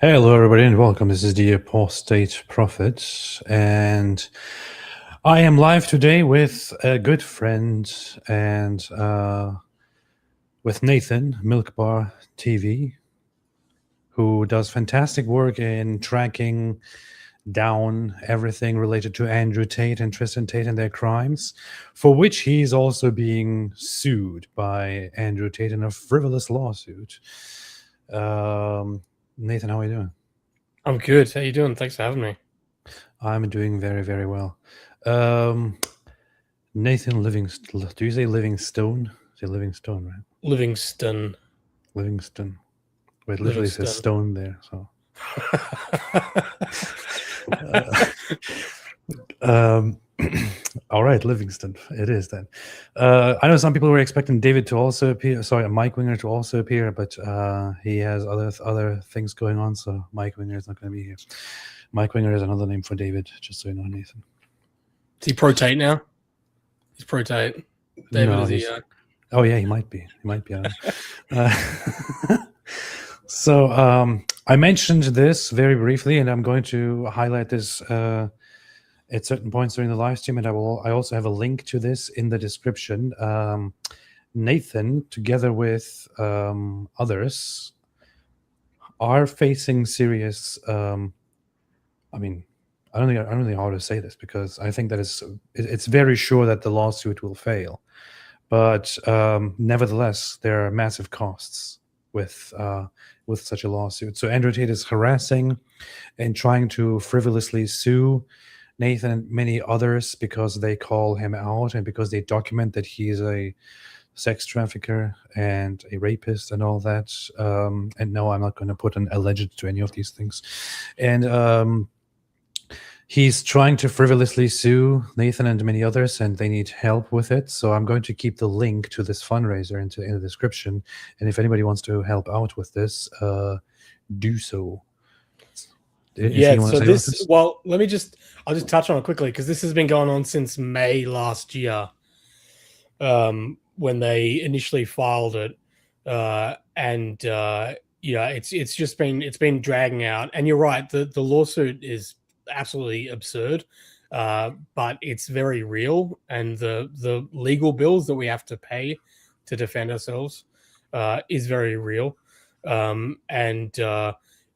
Hello, everybody, and welcome. This is the Apostate Prophet, and I am live today with a good friend and with Nathan, Milkbar TV, who does fantastic work in tracking down everything related to Andrew Tate and Tristan Tate and their crimes, for which he's also being sued by Andrew Tate in a frivolous lawsuit. Nathan, how are you doing? I'm good. How you doing? Thanks for having me. I'm doing very, very well. Nathan Livingston. Do you say Livingstone? Say Livingstone, right? Livingston. Livingston. Wait, literally says stone there. So. All right, Livingston. It is then. I know some people were expecting David to also appear. Sorry, Mike Winger to also appear, but he has other things going on, so Mike Winger is not going to be here. Mike Winger is another name for David, just so you know, Nathan. Is he pro Tate now? He's pro Tate. David, No, is he? Oh yeah, he might be. He might be. So I mentioned this very briefly, and I'm going to highlight this at certain points during the live stream, and I also have a link to this in the description. Nathan, together with others, are facing serious. I mean, I don't know how to say this, because I think that it's very sure that the lawsuit will fail, but nevertheless, there are massive costs with such a lawsuit. So Andrew Tate is harassing and trying to frivolously sue Nathan and many others because they call him out and because they document that he is a sex trafficker and a rapist and all that. And no, I'm not going to put an alleged to any of these things. And he's trying to frivolously sue Nathan and many others, and they need help with it. So I'm going to keep the link to this fundraiser in the description. And if anybody wants to help out with this, do so. Yeah. So this. Well, I'll just touch on it quickly, because this has been going on since May last year, when they initially filed it, and it's been dragging out. And you're right, the lawsuit is absolutely absurd, but it's very real, and the legal bills that we have to pay to defend ourselves is very real.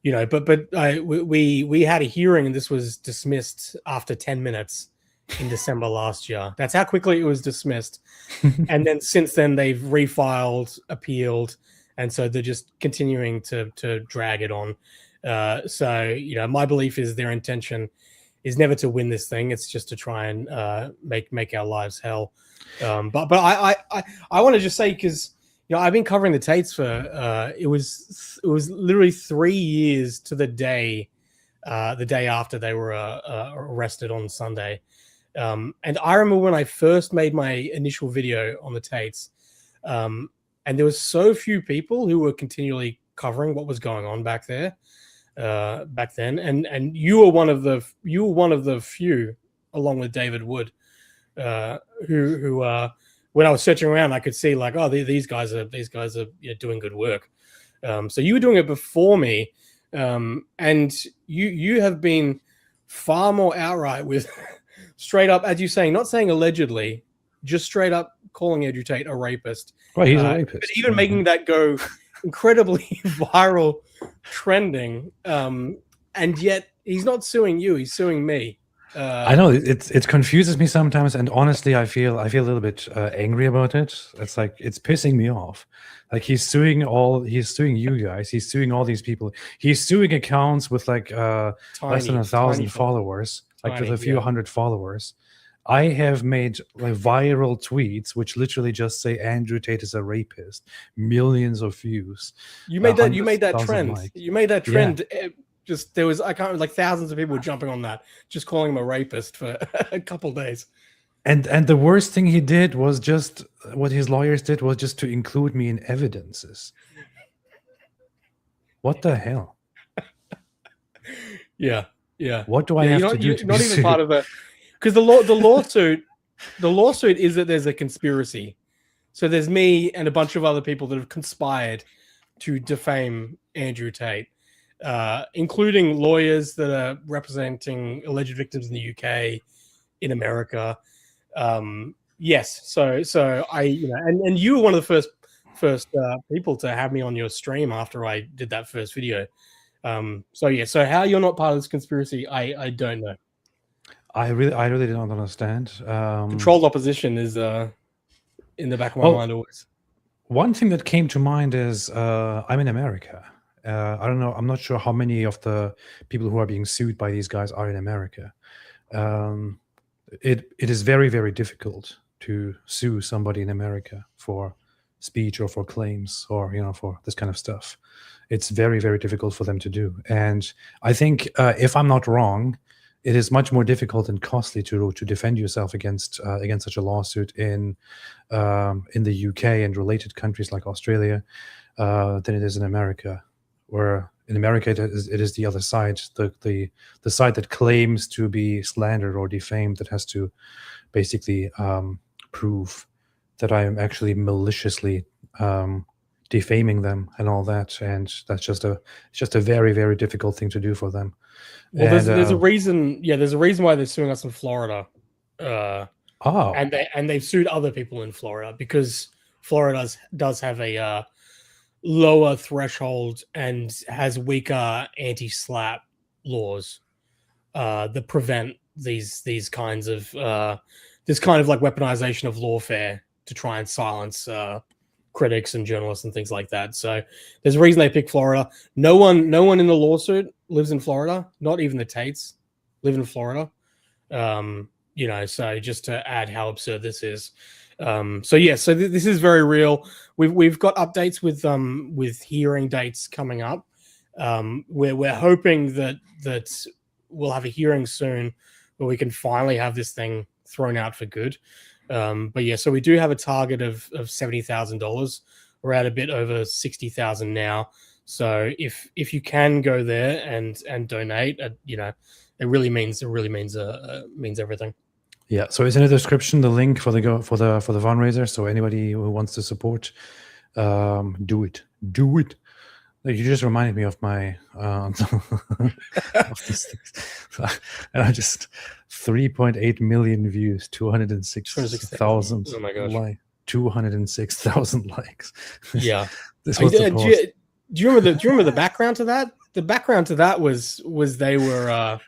We had a hearing, and this was dismissed after 10 minutes in December last year. That's how quickly it was dismissed. And then since then they've refiled, appealed, and so they're just continuing to drag it on. So my belief is their intention is never to win this thing. It's just to try and make our lives hell. But I want to just say, because I've been covering the Tates for it was literally 3 years to the day after they were arrested on Sunday. And I remember when I first made my initial video on the Tates, and there was so few people who were continually covering what was going on back there, back then. And you were one of the few, along with David Wood, who when I was searching around, I could see like, oh, these guys are doing good work. So you were doing it before me, and you have been far more outright with straight up, as you saying, not saying allegedly, just straight up calling Andrew Tate a rapist. Well, he's a rapist. But even making that go incredibly viral, trending, and yet he's not suing you; he's suing me. I know it confuses me sometimes, and honestly, I feel a little bit angry about it. It's like it's pissing me off. Like he's suing you guys. He's suing all these people. He's suing accounts with like less than 1,000 followers, like with a few hundred followers. I have made like viral tweets which literally just say Andrew Tate is a rapist. Millions of views. You made that trend. Likes. You made that trend. Yeah. Just there was like thousands of people jumping on that, just calling him a rapist for a couple days. And the worst thing he did was just what his lawyers did was just to include me in evidences. What the hell? Yeah. What do I have to do to not even part of it? Because the lawsuit is that there's a conspiracy. So there's me and a bunch of other people that have conspired to defame Andrew Tate. including lawyers that are representing alleged victims in the UK, in America. Yes, so I, and you were one of the first people to have me on your stream after I did that first video. So how you're not part of this conspiracy, I don't know. I really don't understand. Controlled opposition is in the back of my mind always. One thing that came to mind is I'm in America. I don't know. I'm not sure how many of the people who are being sued by these guys are in America. It is very, very difficult to sue somebody in America for speech or for claims or for this kind of stuff. It's very, very difficult for them to do. And I think if I'm not wrong, it is much more difficult and costly to defend yourself against such a lawsuit in the UK and related countries like Australia than it is in America. Where in America it is the other side, the side that claims to be slandered or defamed, that has to basically prove that I am actually maliciously defaming them and all that, and that's just a very, very difficult thing to do for them. Well, there's a reason. Yeah, there's a reason why they're suing us in Florida. And they've sued other people in Florida because Florida does have a lower threshold and has weaker anti-slap laws that prevent this kind of like weaponization of lawfare to try and silence critics and journalists and things like that. So there's a reason they picked Florida. No one in the lawsuit lives in Florida. Not even the Tates live in Florida. So just to add how absurd this is. So this is very real. We've got updates with hearing dates coming up. We're hoping that we'll have a hearing soon where we can finally have this thing thrown out for good. So we do have a target of $70,000. We're at a bit over 60,000 now. So if you can go there and donate, it really means everything. Yeah, so it's in the description, the link for the fundraiser. So anybody who wants to support, do it. Like, you just reminded me of my of these things. And I just 3.8 million views, 206,000 Oh my gosh. 206,000 likes. Yeah. This was the post. Do you remember the background to that? The background to that was they were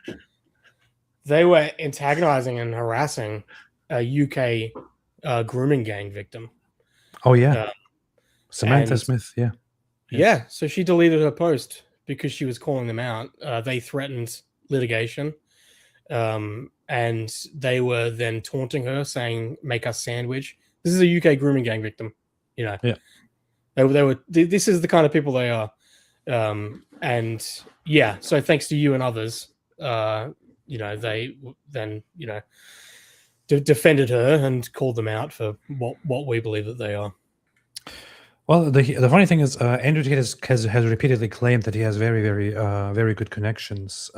antagonizing and harassing a UK grooming gang victim. Oh yeah, Samantha Smith. Yeah. Yeah, so she deleted her post because she was calling them out. They threatened litigation, and they were then taunting her, saying, "Make us sandwich." This is a UK grooming gang victim. Yeah. They were. This is the kind of people they are. And yeah, so thanks to you and others, they then defended her and called them out for what we believe that they are. Well, the funny thing is, Andrew Tate has repeatedly claimed that he has very, very, very good connections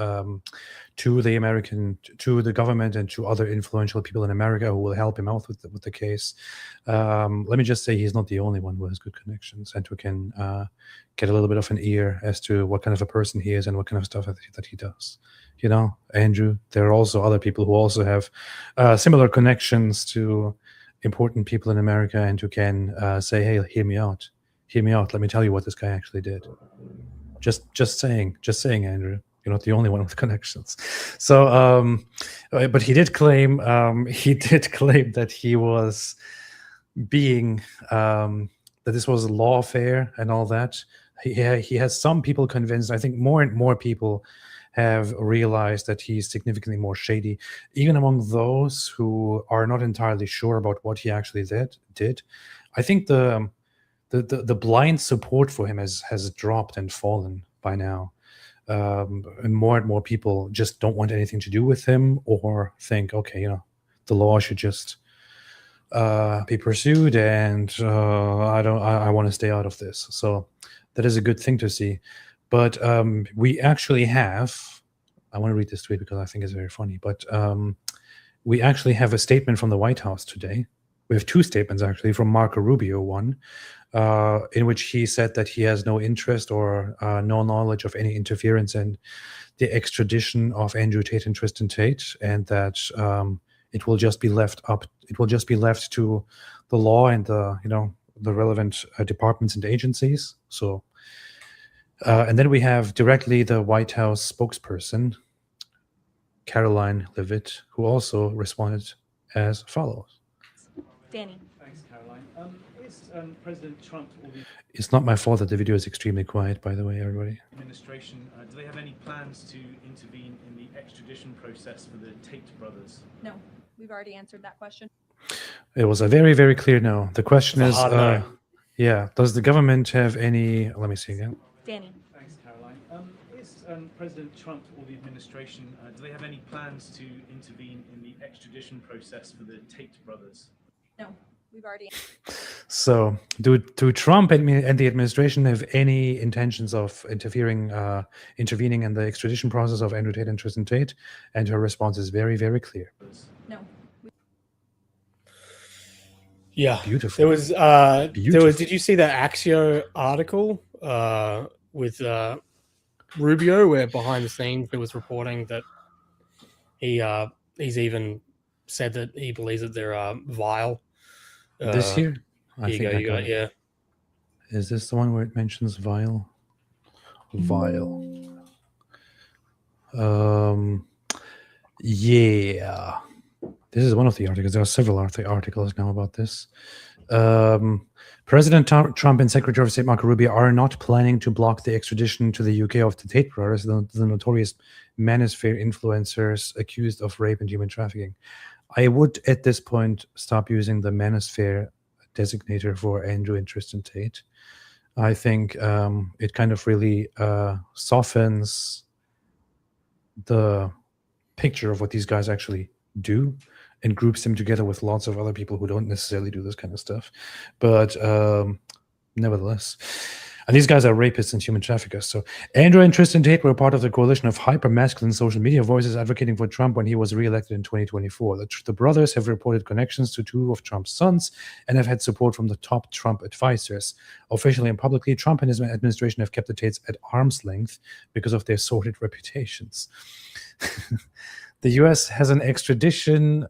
to the government and to other influential people in America who will help him out with the case. Let me just say he's not the only one who has good connections and who can get a little bit of an ear as to what kind of a person he is and what kind of stuff that he does. Andrew, there are also other people who also have similar connections to important people in America and who can say, "Hey, hear me out. Let me tell you what this guy actually did." Just saying, Andrew. You're not the only one with connections. So, but he did claim that he was being that this was lawfare and all that. He has some people convinced. I think more and more people have realized that he's significantly more shady, even among those who are not entirely sure about what he actually did. I think the blind support for him has dropped and fallen by now. And more people just don't want anything to do with him, or think, okay, the law should just be pursued, and I want to stay out of this. So that is a good thing to see. But we actually have, I want to read this tweet because I think it's very funny, but we actually have a statement from the White House today. We have two statements, actually, from Marco Rubio. One, in which he said that he has no interest or no knowledge of any interference in the extradition of Andrew Tate and Tristan Tate, and that it will just be left to the law and the relevant departments and agencies. So, and then we have directly the White House spokesperson, Caroline Leavitt, who also responded as follows. Danny. Thanks, Caroline. Is President Trump or the It's not my fault that the video is extremely quiet, by the way, everybody. administration, do they have any plans to intervene in the extradition process for the Tate brothers? No, we've already answered that question. It was a very, very clear no. The question It's is, a hard no. yeah, does the government have any? Let me see again. Danny. Thanks, Caroline. Is President Trump or the administration, do they have any plans to intervene in the extradition process for the Tate brothers? No, we've already. So, do Trump and the administration have any intentions of intervening in the extradition process of Andrew Tate and Tristan Tate? And her response is very, very clear. No. Yeah, Beautiful. there was. Beautiful. Did you see that Axio article with Rubio, where behind the scenes there was reporting that he's even said that he believes that they're vile. This here? I Here you go. You got it. Yeah. Is this the one where it mentions vile? Vile. Yeah. This is one of the articles. There are several articles now about this. President Trump and Secretary of State Marco Rubio are not planning to block the extradition to the UK of the Tate brothers, the notorious manosphere influencers accused of rape and human trafficking. I would, at this point, stop using the manosphere designator for Andrew and Tristan Tate. I think it kind of really softens the picture of what these guys actually do and groups them together with lots of other people who don't necessarily do this kind of stuff. But nevertheless, and these guys are rapists and human traffickers. So Andrew and Tristan Tate were part of the coalition of hyper-masculine social media voices advocating for Trump when he was re-elected in 2024. The brothers have reported connections to two of Trump's sons and have had support from the top Trump advisors. Officially and publicly, Trump and his administration have kept the Tates at arm's length because of their sordid reputations. The U.S. has an extradition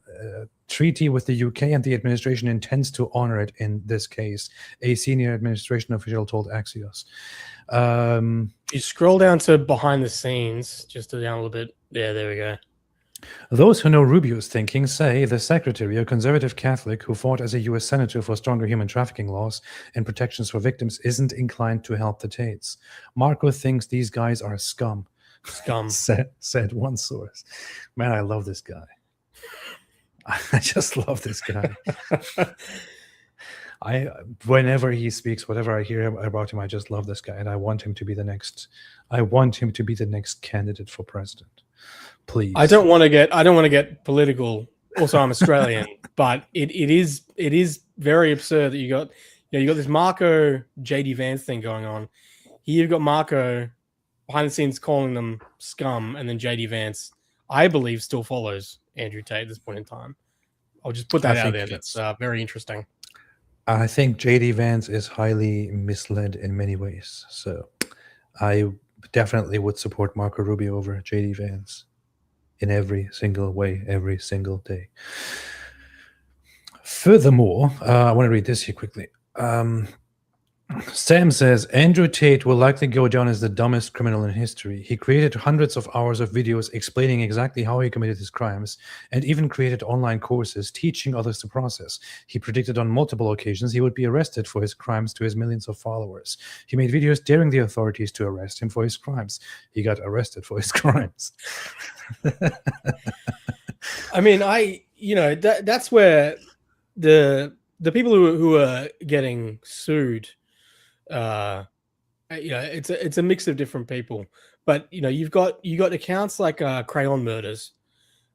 treaty with the UK, and the administration intends to honor it in this case, a senior administration official told Axios. You scroll down to behind the scenes, just down a little bit. Yeah, there we go. Those who know Rubio's thinking say the secretary, a conservative Catholic who fought as a U.S. senator for stronger human trafficking laws and protections for victims, isn't inclined to help the Tates. Marco thinks these guys are scum. Scum. said one source. Man, I love this guy. I just love this guy. Whenever he speaks, whatever I hear about him, I just love this guy, and I want him to be the next. I want him to be the next candidate for president. Please. I don't want to get political. Also, I'm Australian, but it is very absurd that you got this Marco JD Vance thing going on. Here you've got Marco behind the scenes calling them scum, and then JD Vance, I believe, still follows Andrew Tate at this point in time. I'll just put that out there. That's very interesting. I think JD Vance is highly misled in many ways. So I definitely would support Marco Rubio over JD Vance in every single way, every single day. Furthermore, I want to read this here quickly. Sam says, Andrew Tate will likely go down as the dumbest criminal in history. He created hundreds of hours of videos explaining exactly how he committed his crimes, and even created online courses teaching others the process. He predicted on multiple occasions he would be arrested for his crimes to his millions of followers. He made videos daring the authorities to arrest him for his crimes. He got arrested for his crimes. I mean, that's where the people who are getting sued, it's a mix of different people, but you got accounts like Crayon Murders,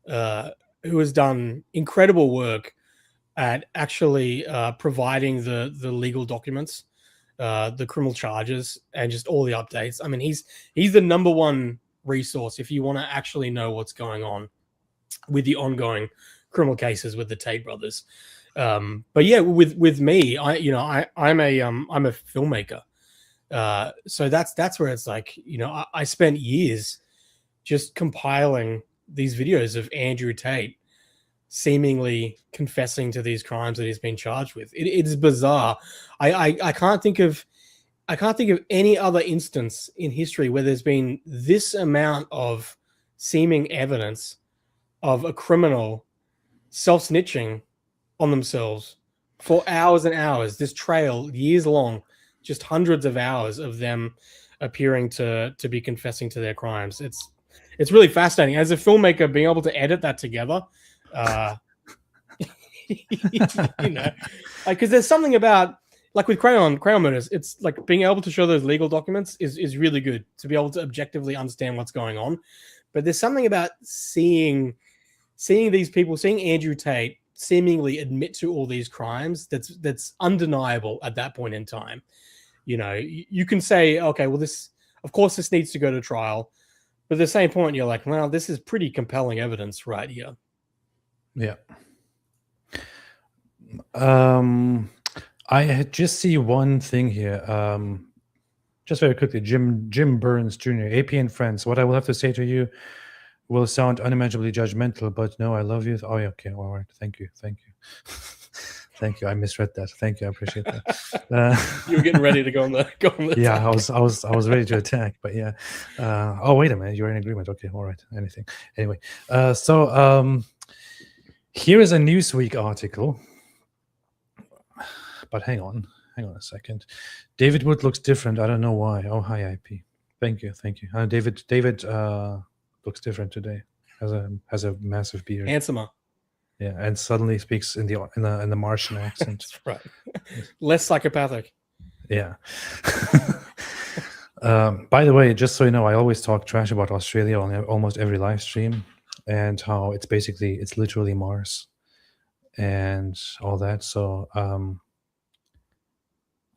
who has done incredible work at actually providing the legal documents, the criminal charges, and just all the updates. I mean, he's the number one resource if you want to actually know what's going on with the ongoing criminal cases with the Tate brothers. But yeah, with me, I'm a filmmaker. So that's where it's like, I spent years just compiling these videos of Andrew Tate seemingly confessing to these crimes that he's been charged with. It is bizarre. I can't think of any other instance in history where there's been this amount of seeming evidence of a criminal self-snitching on themselves for hours and hours. This trail, years long, just hundreds of hours of them appearing to be confessing to their crimes. It's really fascinating. As a filmmaker, being able to edit that together, because there's something about, like with Crayon Murders, it's like being able to show those legal documents is really good to be able to objectively understand what's going on. But there's something about seeing these people, seeing Andrew Tate seemingly admit to all these crimes that's undeniable at that point in time. You can say, okay, well, this needs to go to trial, but at the same point, you're like, well, this is pretty compelling evidence right here. Yeah. I just see one thing here. Just very quickly, Jim Burns Jr., AP and friends. What I will have to say to you will sound unimaginably judgmental, but no, I love you. Oh, yeah, okay, all right. Thank you. Thank you. I misread that. Thank you. I appreciate that. You were getting ready to go on the yeah, attack. I was ready to attack, but yeah. Oh, wait a minute. You're in agreement. Okay, all right. Anything. Anyway, so here is a Newsweek article. But hang on a second. David Wood looks different. I don't know why. Oh, hi, IP. Thank you. David looks different today. Has a massive beard. Handsomer. Yeah, and suddenly speaks in the Martian accent. That's right. Less psychopathic. Yeah. By the way, just so you know, I always talk trash about Australia on almost every live stream, and how it's literally Mars, and all that. So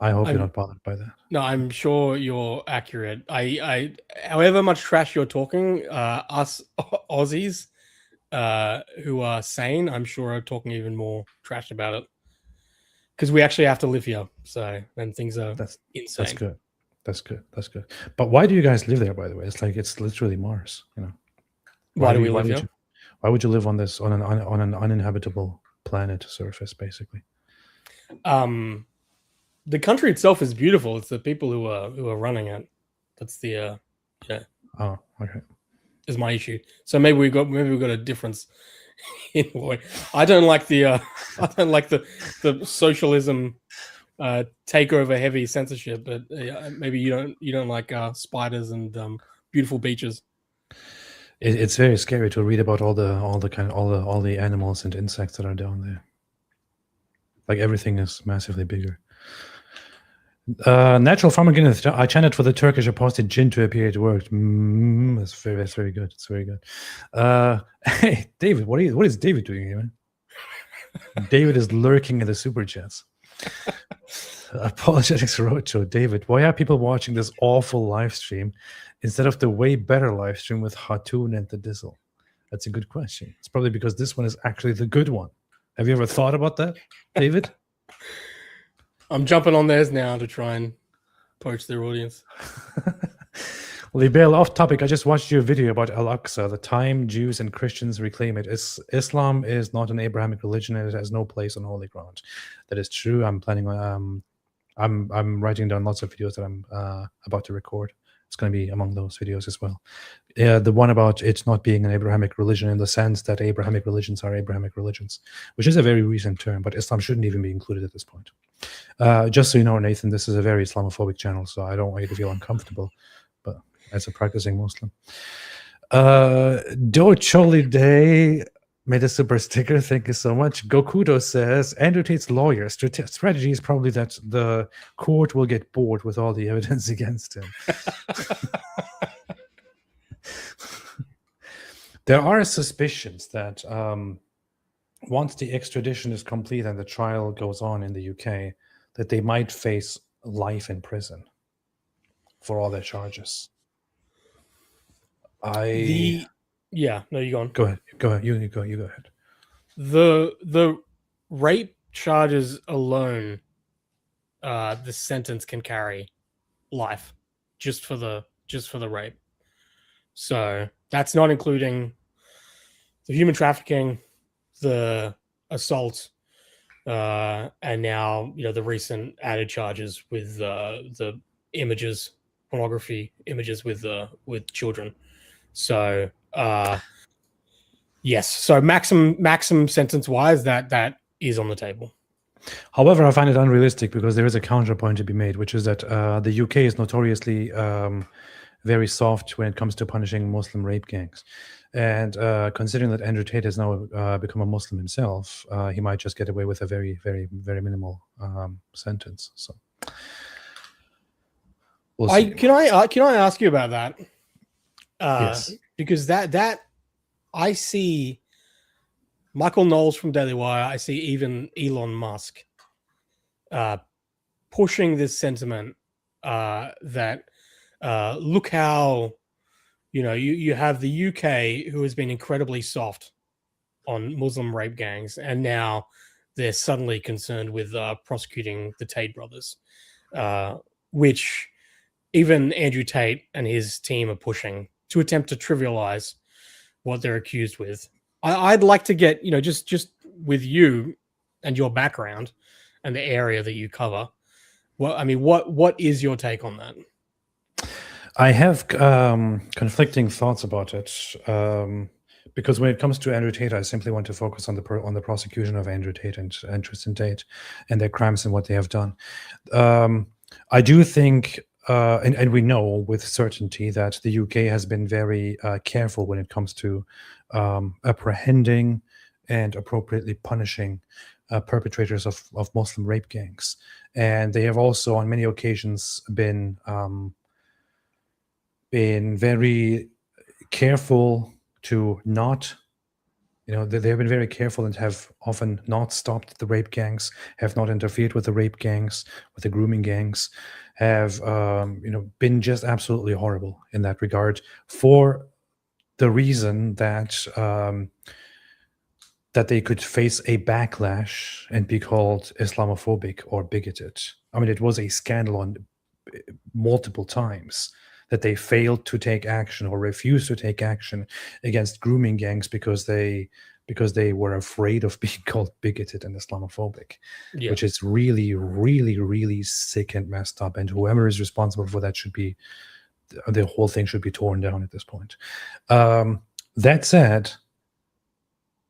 I hope you're not bothered by that. No, I'm sure you're accurate. I however much trash you're talking, us Aussies who are sane, I'm sure are talking even more trash about it, because we actually have to live here. So then things are insane. That's good. But why do you guys live there, by the way? It's literally Mars. Why do we live here? Why would you live on an uninhabitable planet surface, basically? The country itself is beautiful. It's the people who are running it. That's the yeah. Oh, okay. Is my issue. So maybe we got a difference in way. I don't like the socialism takeover heavy censorship, but maybe you don't like spiders and beautiful beaches. It's very scary to read about all the animals and insects that are down there. Like, everything is massively bigger. Natural farmer Guinness. I chanted for the Turkish apostate Jin to appear. It worked. That's very good. It's very good. Hey, David, what is David doing here, man? David is lurking in the super chats. Apologetics Roadshow. David, why are people watching this awful live stream instead of the way better live stream with Hatoon and the Dizzle? That's a good question. It's probably because this one is actually the good one. Have you ever thought about that, David? I'm jumping on theirs now to try and poach their audience. Libel, off topic. I just watched your video about Al-Aqsa, the time Jews and Christians reclaim it. Islam is not an Abrahamic religion, and it has no place on holy ground. That is true. I'm planning on. I'm writing down lots of videos that I'm about to record. It's going to be among those videos as well. Yeah, the one about it not being an Abrahamic religion in the sense that Abrahamic religions are Abrahamic religions, which is a very recent term, but Islam shouldn't even be included at this point. Just so you know, Nathan, this is a very Islamophobic channel, so I don't want you to feel uncomfortable, but as a practicing Muslim. Do Choli Day made a super sticker. Thank you so much. Gokudo says, Andrew Tate's lawyer strategy is probably that the court will get bored with all the evidence against him. There are suspicions that once the extradition is complete and the trial goes on in the UK, that they might face life in prison for all their charges. Yeah, no, you go on. Go ahead. You go ahead. The rape charges alone, the sentence can carry life just for the rape. So that's not including the human trafficking, the assault, and now the recent added charges with the images, pornography images with children. So yes, so maximum sentence wise, that is on the table. However, I find it unrealistic because there is a counterpoint to be made, which is that the UK is notoriously very soft when it comes to punishing Muslim rape gangs. And considering that Andrew Tate has now become a Muslim himself, he might just get away with a very, very, very minimal sentence. So, we'll see. Can I ask you about that? Yes. Because that I see Michael Knowles from Daily Wire. I see even Elon Musk pushing this sentiment that look how you have the UK, who has been incredibly soft on Muslim rape gangs, and now they're suddenly concerned with prosecuting the Tate brothers, which even Andrew Tate and his team are pushing to attempt to trivialize what they're accused with. I'd like to get, just with you and your background and the area that you cover. What is your take on that? I have conflicting thoughts about it because when it comes to Andrew Tate, I simply want to focus on the prosecution of Andrew Tate and Tristan Tate and their crimes and what they have done. I do think, and we know with certainty that the UK has been very careful when it comes to apprehending and appropriately punishing perpetrators of Muslim rape gangs, and they have also on many occasions been very careful to not, they have been very careful and have often not stopped the rape gangs, have not interfered with the rape gangs, with the grooming gangs, have, been just absolutely horrible in that regard for the reason that that they could face a backlash and be called Islamophobic or bigoted. I mean, it was a scandal on multiple times that they failed to take action or refused to take action against grooming gangs because they were afraid of being called bigoted and Islamophobic, which is really, really, really sick and messed up. And whoever is responsible for that the whole thing should be torn down at this point. That said,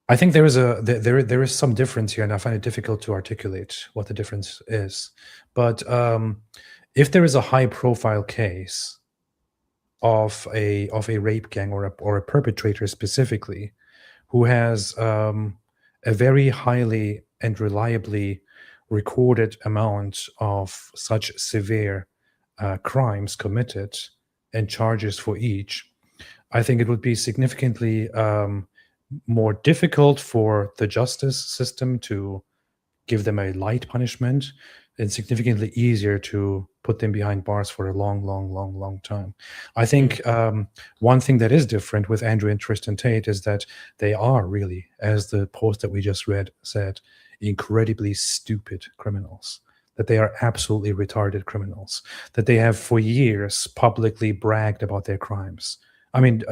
I think there is some difference here, and I find it difficult to articulate what the difference is. But if there is a high-profile case of a rape gang or a perpetrator specifically who has a very highly and reliably recorded amount of such severe crimes committed and charges for each, I think it would be significantly more difficult for the justice system to give them a light punishment and significantly easier to put them behind bars for a long time. I think one thing that is different with Andrew and Tristan Tate is that they are really, as the post that we just read said, incredibly stupid criminals, that they are absolutely retarded criminals, that they have for years publicly bragged about their crimes. I mean,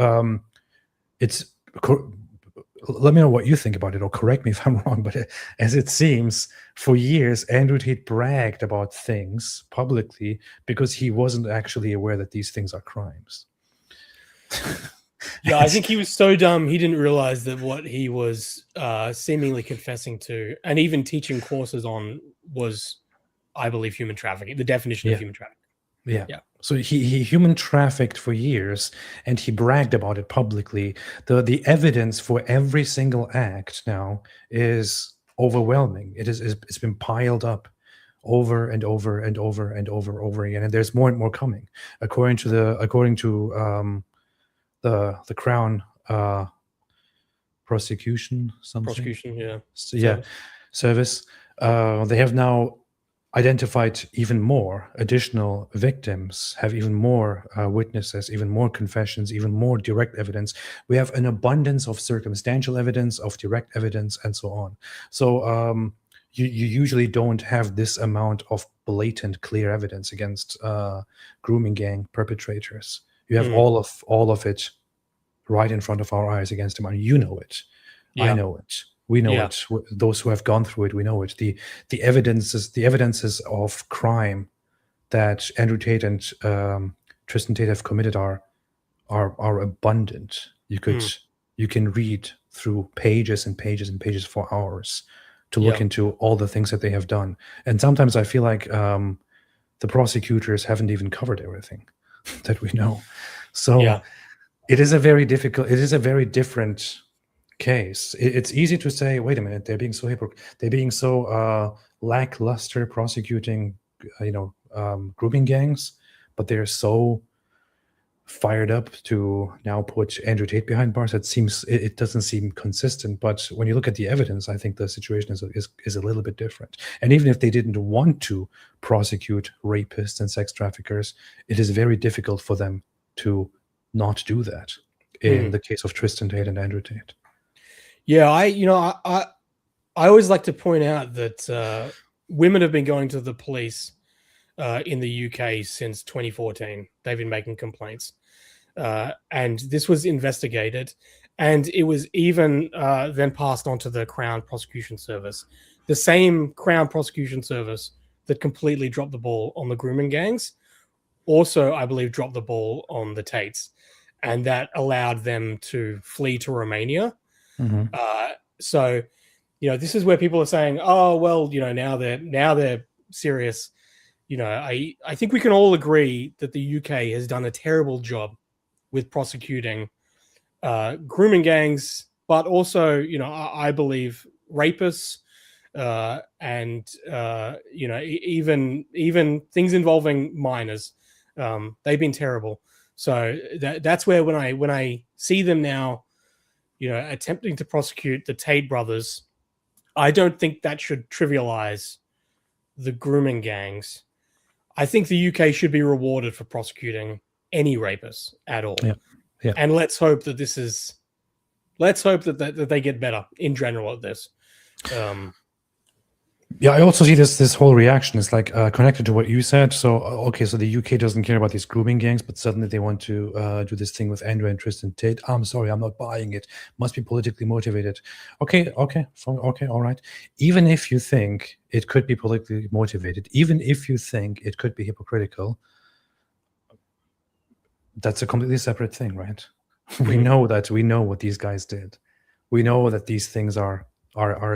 let me know what you think about it, or correct me if I'm wrong, but as it seems, for years, Andrew Tate bragged about things publicly because he wasn't actually aware that these things are crimes. Yeah, I think he was so dumb, he didn't realize that what he was seemingly confessing to, and even teaching courses on, was, I believe, human trafficking, the definition of human trafficking. Yeah. So he human trafficked for years, and he bragged about it publicly. The evidence for every single act now is overwhelming. It's been piled up over and over and over and over again, and there's more and more coming. According to the Crown prosecution service, they have now identified even more additional victims, have even more witnesses, even more confessions, even more direct evidence. We have an abundance of circumstantial evidence, of direct evidence, and so on. So you usually don't have this amount of blatant, clear evidence against grooming gang perpetrators. You have all of it right in front of our eyes against them, and you know it. Yeah. I know it. We know Yeah. it. Those who have gone through it, we know it. The evidences of crime that Andrew Tate and Tristan Tate have committed are abundant. You can read through pages and pages and pages for hours to look Yeah. into all the things that they have done. And sometimes I feel like the prosecutors haven't even covered everything that we know. So Yeah. it is a very different case. It's easy to say, wait a minute, they're being so lackluster prosecuting, grooming gangs, but they're so fired up to now put Andrew Tate behind bars. It doesn't seem consistent. But when you look at the evidence, I think the situation is a little bit different. And even if they didn't want to prosecute rapists and sex traffickers, it is very difficult for them to not do that in the case of Tristan Tate and Andrew Tate. Yeah, I always like to point out that women have been going to the police in the UK since 2014. They've been making complaints. And this was investigated, and it was even then passed on to the Crown Prosecution Service, the same Crown Prosecution Service that completely dropped the ball on the grooming gangs. Also, I believe, dropped the ball on the Tates, and that allowed them to flee to Romania. So, this is where people are saying, "Oh, well, now they're serious." I think we can all agree that the UK has done a terrible job with prosecuting grooming gangs, but also, I believe rapists and even things involving minors. They've been terrible. So that's where when I see them now, attempting to prosecute the Tate brothers, I don't think that should trivialize the grooming gangs. I think the UK should be rewarded for prosecuting any rapists at all. Yeah. And let's hope that that they get better in general at this. Yeah, I also see this whole reaction is like connected to what you said. So, so the UK doesn't care about these grooming gangs, but suddenly they want to do this thing with Andrew and Tristan Tate. I'm sorry, I'm not buying it. Must be politically motivated. Okay, all right. Even if you think it could be politically motivated, even if you think it could be hypocritical, that's a completely separate thing, right? We know what these guys did. We know that these things are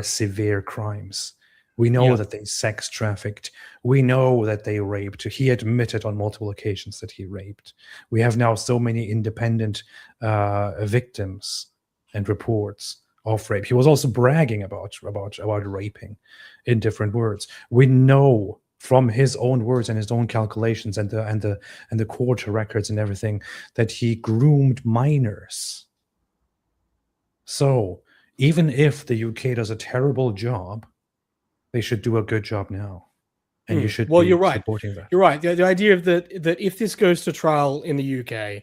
severe crimes. We know that they sex trafficked. We know that they raped. He admitted on multiple occasions that he raped. We have now so many independent victims and reports of rape. He was also bragging about raping in different words. We know from his own words and his own calculations and the court records and everything that he groomed minors. So even if the UK does a terrible job, they should do a good job now, and you should be supporting that. You're right. The idea of that if this goes to trial in the UK,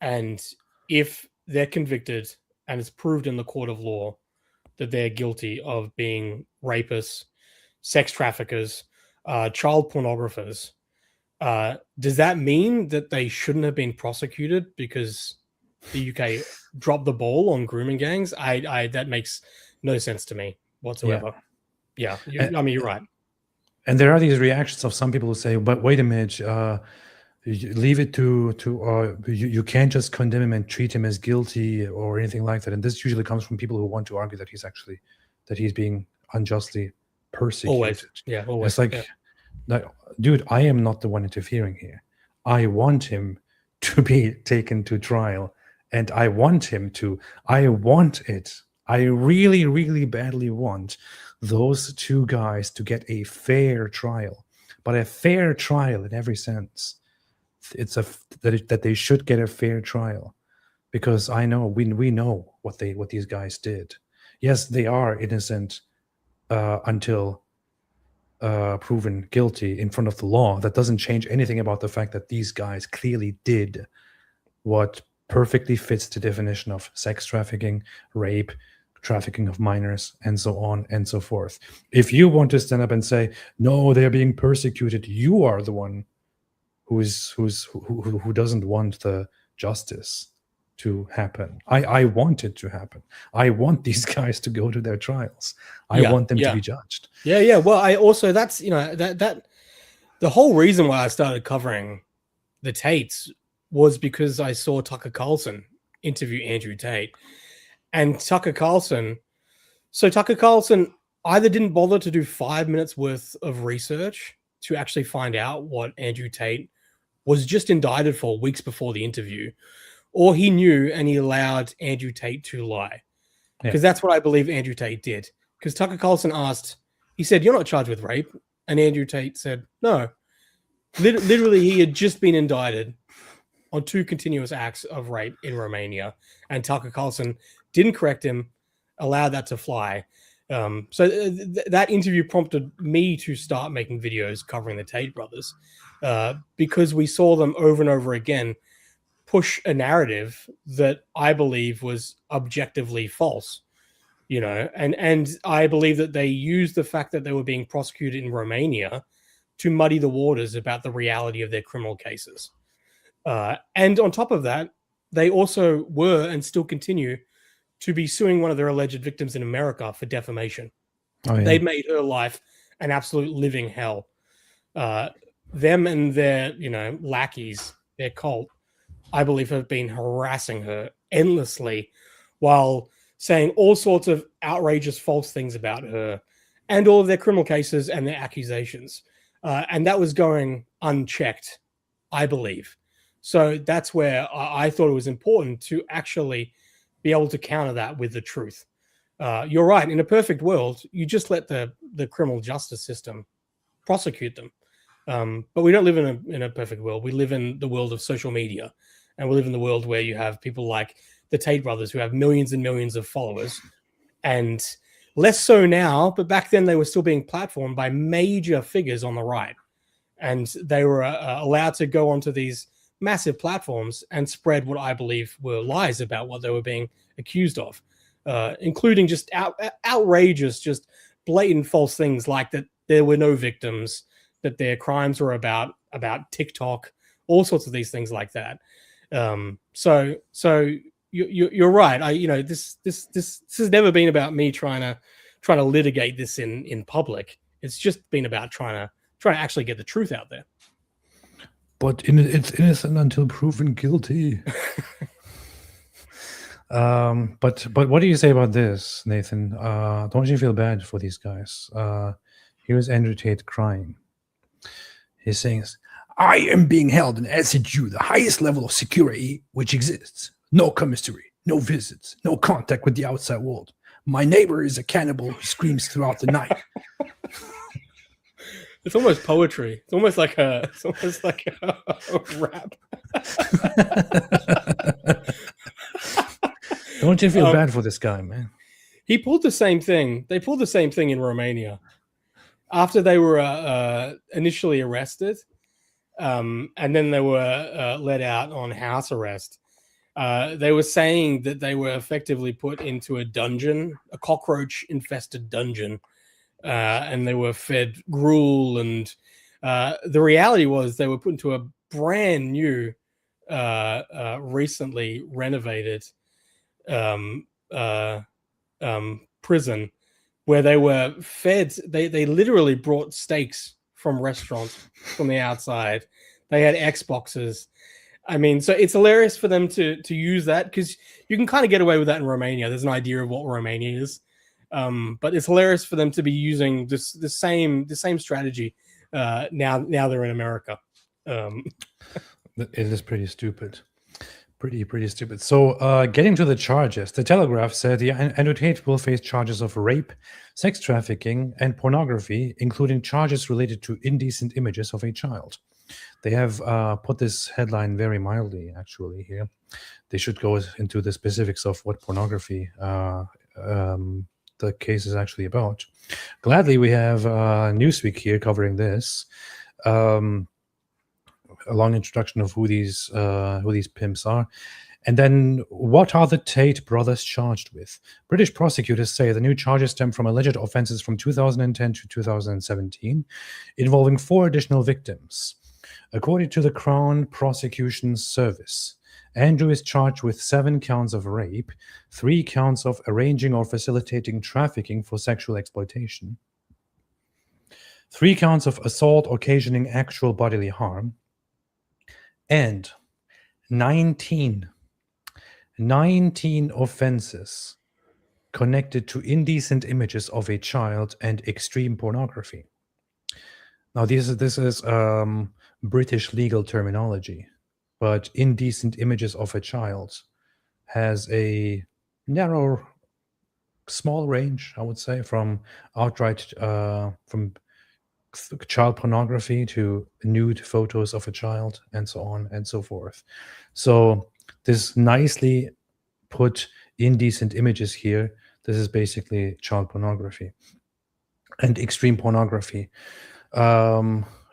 and if they're convicted and it's proved in the court of law that they're guilty of being rapists, sex traffickers, child pornographers, does that mean that they shouldn't have been prosecuted because the UK dropped the ball on grooming gangs? That makes no sense to me whatsoever. Yeah, you're right. And there are these reactions of some people who say, "But wait a minute, leave it to you can't just condemn him and treat him as guilty or anything like that." And this usually comes from people who want to argue that he's being unjustly persecuted. Always. It's like, dude, I am not the one interfering here. I want him to be taken to trial, and I want it. I really, really badly want those two guys to get a fair trial, but a fair trial in every sense. It's that they should get a fair trial, because I know we know what these guys did. Yes, they are innocent until proven guilty in front of the law. That doesn't change anything about the fact that these guys clearly did what perfectly fits the definition of sex trafficking, rape, trafficking of minors, and so on and so forth. If you want to stand up and say, no, they're being persecuted, you are the one who doesn't want the justice to happen. I want it to happen. I want these guys to go to their trials. I want them to be judged. Yeah. Well, I also, that's, that the whole reason why I started covering the Tates was because I saw Tucker Carlson interview Andrew Tate. And Tucker Carlson either didn't bother to do 5 minutes worth of research to actually find out what Andrew Tate was just indicted for weeks before the interview, or he knew and he allowed Andrew Tate to lie. Because that's what I believe Andrew Tate did. Because Tucker Carlson asked, he said, "You're not charged with rape." And Andrew Tate said, "No." Literally, he had just been indicted on 2 continuous acts of rape in Romania. And Tucker Carlson didn't correct him, allowed that to fly. So that interview prompted me to start making videos covering the Tate brothers, because we saw them over and over again push a narrative that I believe was objectively false, and I believe that they used the fact that they were being prosecuted in Romania to muddy the waters about the reality of their criminal cases. And on top of that, they also were and still continue to be suing one of their alleged victims in America for defamation. Oh, yeah. They made her life an absolute living hell. Them and their, lackeys, their cult, I believe, have been harassing her endlessly while saying all sorts of outrageous false things about her and all of their criminal cases and their accusations. And that was going unchecked, I believe. So that's where I thought it was important to actually be able to counter that with the truth. You're right. In a perfect world, you just let the criminal justice system prosecute them. But we don't live in a perfect world. We live in the world of social media, and we live in the world where you have people like the Tate brothers who have millions and millions of followers, and less so now. But back then, they were still being platformed by major figures on the right, and they were allowed to go onto these massive platforms and spread what I believe were lies about what they were being accused of, including just outrageous, just blatant false things like that there were no victims, that their crimes were about TikTok, all sorts of these things like that. So you're right. This has never been about me trying to litigate this in public. It's just been about trying to actually get the truth out there. But it's innocent until proven guilty. But what do you say about this, Nathan? Don't you feel bad for these guys? Here's Andrew Tate crying. He's saying, "I am being held in SHU, the highest level of security which exists. No commissary, no visits, no contact with the outside world. My neighbor is a cannibal who screams throughout the night." It's almost poetry. It's almost like a rap. Don't you feel bad for this guy, man? He pulled the same thing. They pulled the same thing in Romania after they were initially arrested, and then they were let out on house arrest. They were saying that they were effectively put into a dungeon, a cockroach-infested dungeon. And they were fed gruel, and the reality was they were put into a brand new, recently renovated prison where they were fed. They literally brought steaks from restaurants from the outside. They had Xboxes. I mean, so it's hilarious for them to use that, because you can kind of get away with that in Romania. There's an idea of what Romania is. But it's hilarious for them to be using the same strategy now they're in America. It is pretty stupid. Pretty stupid. So getting to the charges, the Telegraph said Andrew Tate will face charges of rape, sex trafficking, and pornography, including charges related to indecent images of a child. They have put this headline very mildly, actually, here. They should go into the specifics of what pornography the case is actually about. Gladly, we have Newsweek here covering this. A long introduction of who these pimps are, And then, what are the Tate brothers charged with? British prosecutors say the new charges stem from alleged offenses from 2010 to 2017, involving 4 additional victims. According to the Crown Prosecution Service, Andrew is charged with 7 counts of rape, 3 counts of arranging or facilitating trafficking for sexual exploitation, 3 counts of assault occasioning actual bodily harm, and 19 offenses connected to indecent images of a child and extreme pornography. Now, this is British legal terminology, but indecent images of a child has a narrow, small range, I would say, from outright from child pornography to nude photos of a child, and so on and so forth. So this nicely put indecent images here. This is basically child pornography and extreme pornography,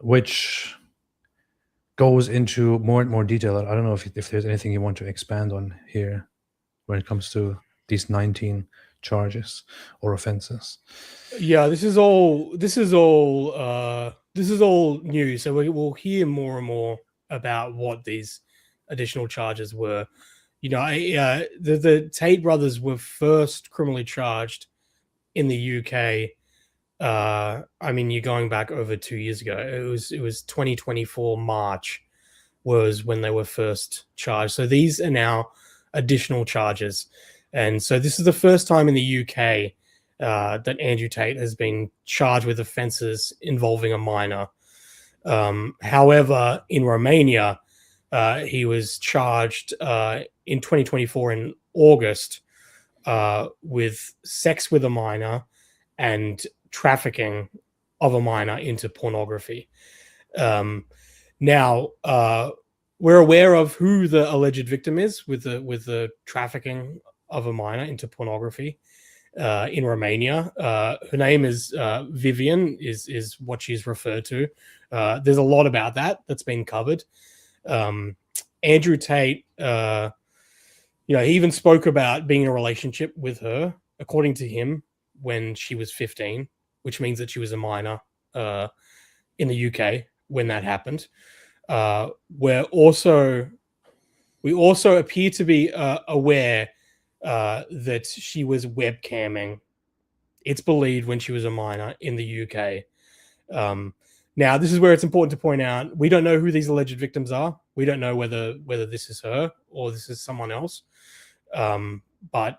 which goes into more and more detail. I don't know if there's anything you want to expand on here when it comes to these 19 charges or offenses. Yeah, this is all new. So we'll hear more and more about what these additional charges were. You know, the Tate brothers were first criminally charged in the UK. I mean, you're going back over 2 years ago. It was 2024 March was when they were first charged. So these are now additional charges, and so this is the first time in the UK that Andrew Tate has been charged with offences involving a minor. However, in Romania, he was charged in 2024 in August with sex with a minor and trafficking of a minor into pornography. Now, we're aware of who the alleged victim is with the trafficking of a minor into pornography in Romania. Her name is Vivian, is what she's referred to. There's a lot about that's been covered. Andrew Tate, he even spoke about being in a relationship with her, according to him, when she was 15, which means that she was a minor in the UK when that happened. We also appear to be aware that she was webcamming, it's believed, when she was a minor in the UK. Now, this is where it's important to point out, we don't know who these alleged victims are. We don't know whether this is her or this is someone else. But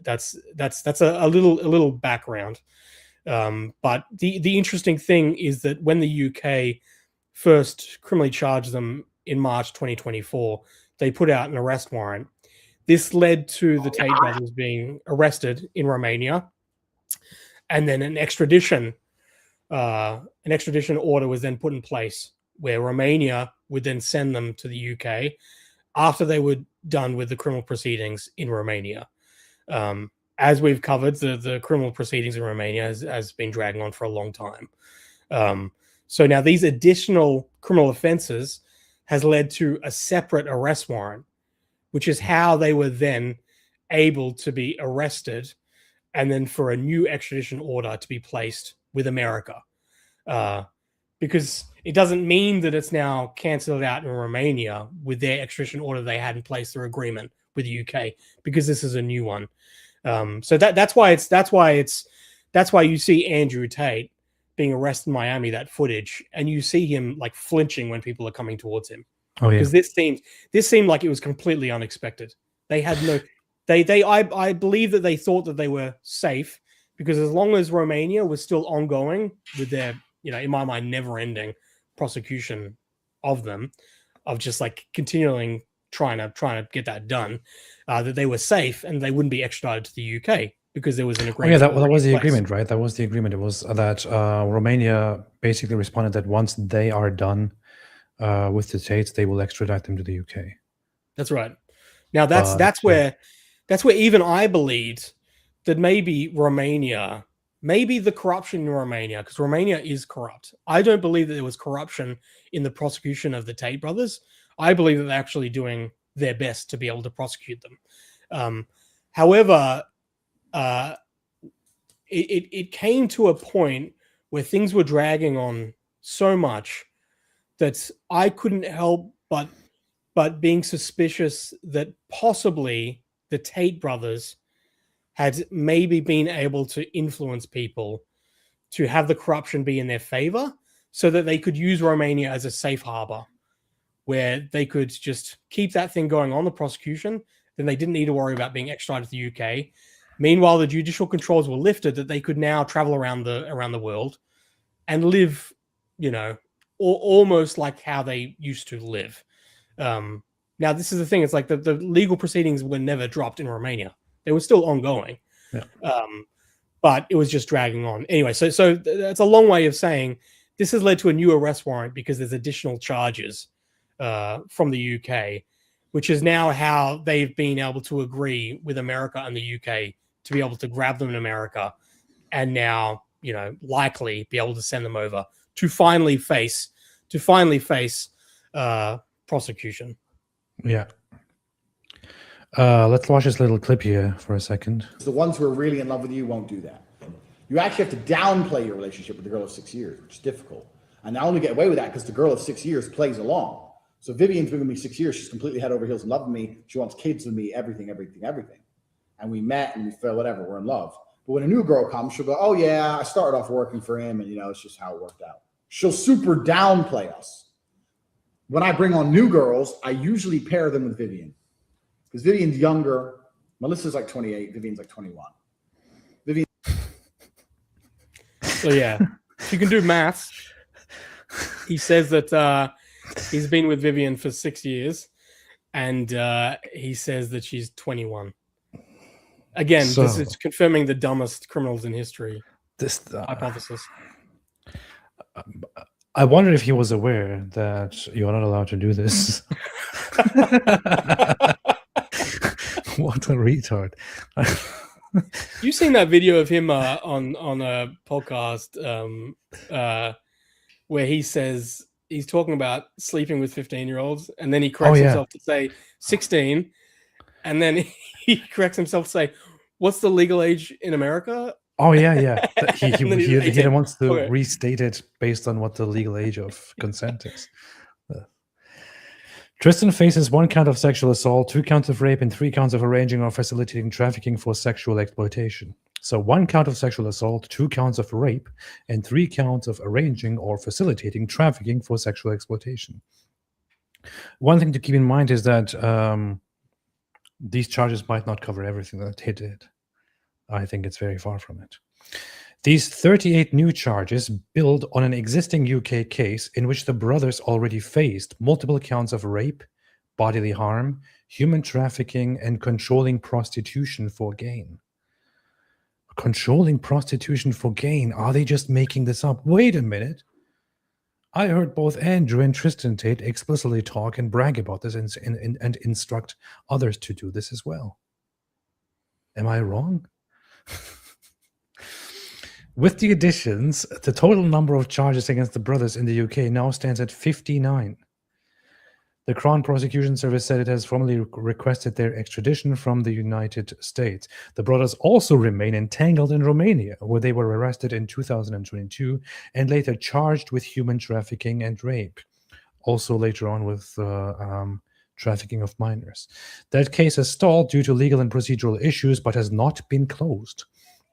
that's a little background. But the interesting thing is that when the UK first criminally charged them in March 2024, they put out an arrest warrant. This led to the Tate brothers being arrested in Romania, and then an extradition order was then put in place, where Romania would then send them to the UK after they were done with the criminal proceedings in Romania. As we've covered, the criminal proceedings in Romania has been dragging on for a long time. So now these additional criminal offenses has led to a separate arrest warrant, which is how they were then able to be arrested and then for a new extradition order to be placed with America. Because it doesn't mean that it's now cancelled out in Romania with their extradition order they had in place, their agreement with the UK, because this is a new one. So that's why you see Andrew Tate being arrested in Miami, that footage, and you see him like flinching when people are coming towards him. Oh yeah, because this seemed like it was completely unexpected. They had no, I believe that they thought that they were safe, because as long as Romania was still ongoing with their, in my mind, never-ending prosecution of them, of just like continuing trying to get that done, that they were safe and they wouldn't be extradited to the UK because there was an agreement. Oh yeah, that was the agreement, right? That was the agreement. It was that Romania basically responded that once they are done with the Tates, they will extradite them to the UK. That's right. Now that's where even I believed that maybe the corruption in Romania, because Romania is corrupt. I don't believe that there was corruption in the prosecution of the Tate brothers. I believe that they're actually doing their best to be able to prosecute them. However, it came to a point where things were dragging on so much that I couldn't help but being suspicious that possibly the Tate brothers had maybe been able to influence people to have the corruption be in their favor so that they could use Romania as a safe harbor where they could just keep that thing going on, the prosecution. Then they didn't need to worry about being extradited to the UK. Meanwhile, the judicial controls were lifted that they could now travel around the world and live, almost like how they used to live. Now, this is the thing. It's like the legal proceedings were never dropped in Romania. They were still ongoing. Yeah. But it was just dragging on. Anyway, so that's a long way of saying this has led to a new arrest warrant because there's additional charges from the UK, which is now how they've been able to agree with America and the UK to be able to grab them in America and now, likely be able to send them over to finally face prosecution. Yeah. Let's watch this little clip here for a second. The ones who are really in love with you won't do that. You actually have to downplay your relationship with the girl of 6 years, which is difficult. And I only get away with that because the girl of 6 years plays along. So Vivian's been with me 6 years. She's completely head over heels in love with me. She wants kids with me, everything. And we met and we fell, whatever, we're in love. But when a new girl comes, she'll go, oh yeah, I started off working for him and it's just how it worked out. She'll super downplay us. When I bring on new girls, I usually pair them with Vivian. Because Vivian's younger. Melissa's like 28. Vivian's like 21. Vivian. So yeah, if you can do maths, he says that he's been with Vivian for 6 years, and he says that she's 21. Again, this is confirming the dumbest criminals in history hypothesis. I wonder if he was aware that you're not allowed to do this. What a retard. You've seen that video of him on a podcast where he says he's talking about sleeping with 15-year-olds, and then he corrects himself to say 16, and then he corrects himself to say, what's the legal age in America? Oh, yeah. He wants to restate it based on what the legal age of consent is. Tristan faces 1 count of sexual assault, 2 counts of rape, and 3 counts of arranging or facilitating trafficking for sexual exploitation. So 1 count of sexual assault, 2 counts of rape, and 3 counts of arranging or facilitating trafficking for sexual exploitation. One thing to keep in mind is that these charges might not cover everything that he did. I think it's very far from it. These 38 new charges build on an existing UK case in which the brothers already faced multiple counts of rape, bodily harm, human trafficking, and controlling prostitution for gain. Controlling prostitution for gain? Are they just making this up? Wait a minute. I heard both Andrew and Tristan Tate explicitly talk and brag about this and instruct others to do this as well. Am I wrong? With the additions, the total number of charges against the brothers in the UK now stands at 59. The Crown Prosecution Service said it has formally requested their extradition from the United States. The brothers also remain entangled in Romania, where they were arrested in 2022 and later charged with human trafficking and rape. Also later on with trafficking of minors. That case has stalled due to legal and procedural issues, but has not been closed.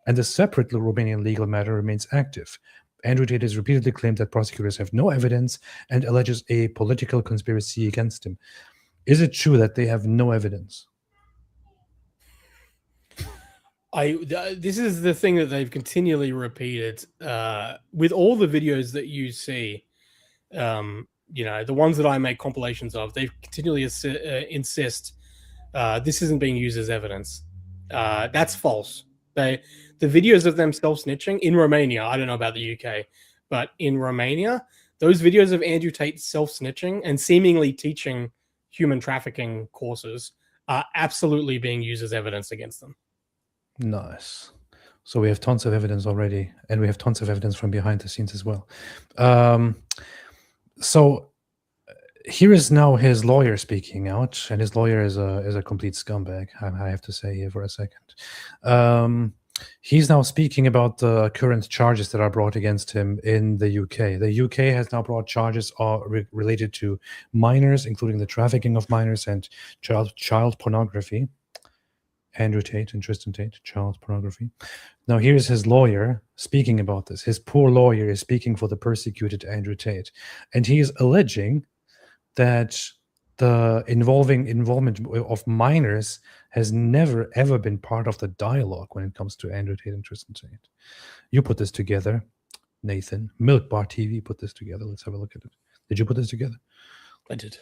And the separate Romanian legal matter remains active. Andrew Tate has repeatedly claimed that prosecutors have no evidence and alleges a political conspiracy against him. Is it true that they have no evidence? This is the thing that they've continually repeated with all the videos that you see. The ones that I make compilations of, they continually insist this isn't being used as evidence. That's false. The videos of them self-snitching in Romania, I don't know about the UK, but in Romania, those videos of Andrew Tate self-snitching and seemingly teaching human trafficking courses are absolutely being used as evidence against them. Nice. So we have tons of evidence already, and we have tons of evidence from behind the scenes as well. So here is now his lawyer speaking out, and his lawyer is a complete scumbag. I have to say here for a second. He's now speaking about the current charges that are brought against him in the UK. The UK has now brought charges related to minors, including the trafficking of minors and child pornography. Andrew Tate and Tristan Tate, child pornography. Now, here's his lawyer speaking about this. His poor lawyer is speaking for the persecuted Andrew Tate, and he is alleging that the involvement of minors has never ever been part of the dialogue when it comes to Andrew Tate and Tristan Tate. You put this together, Nathan. Milkbar TV put this together. Let's have a look at it. Did you put this together? I did.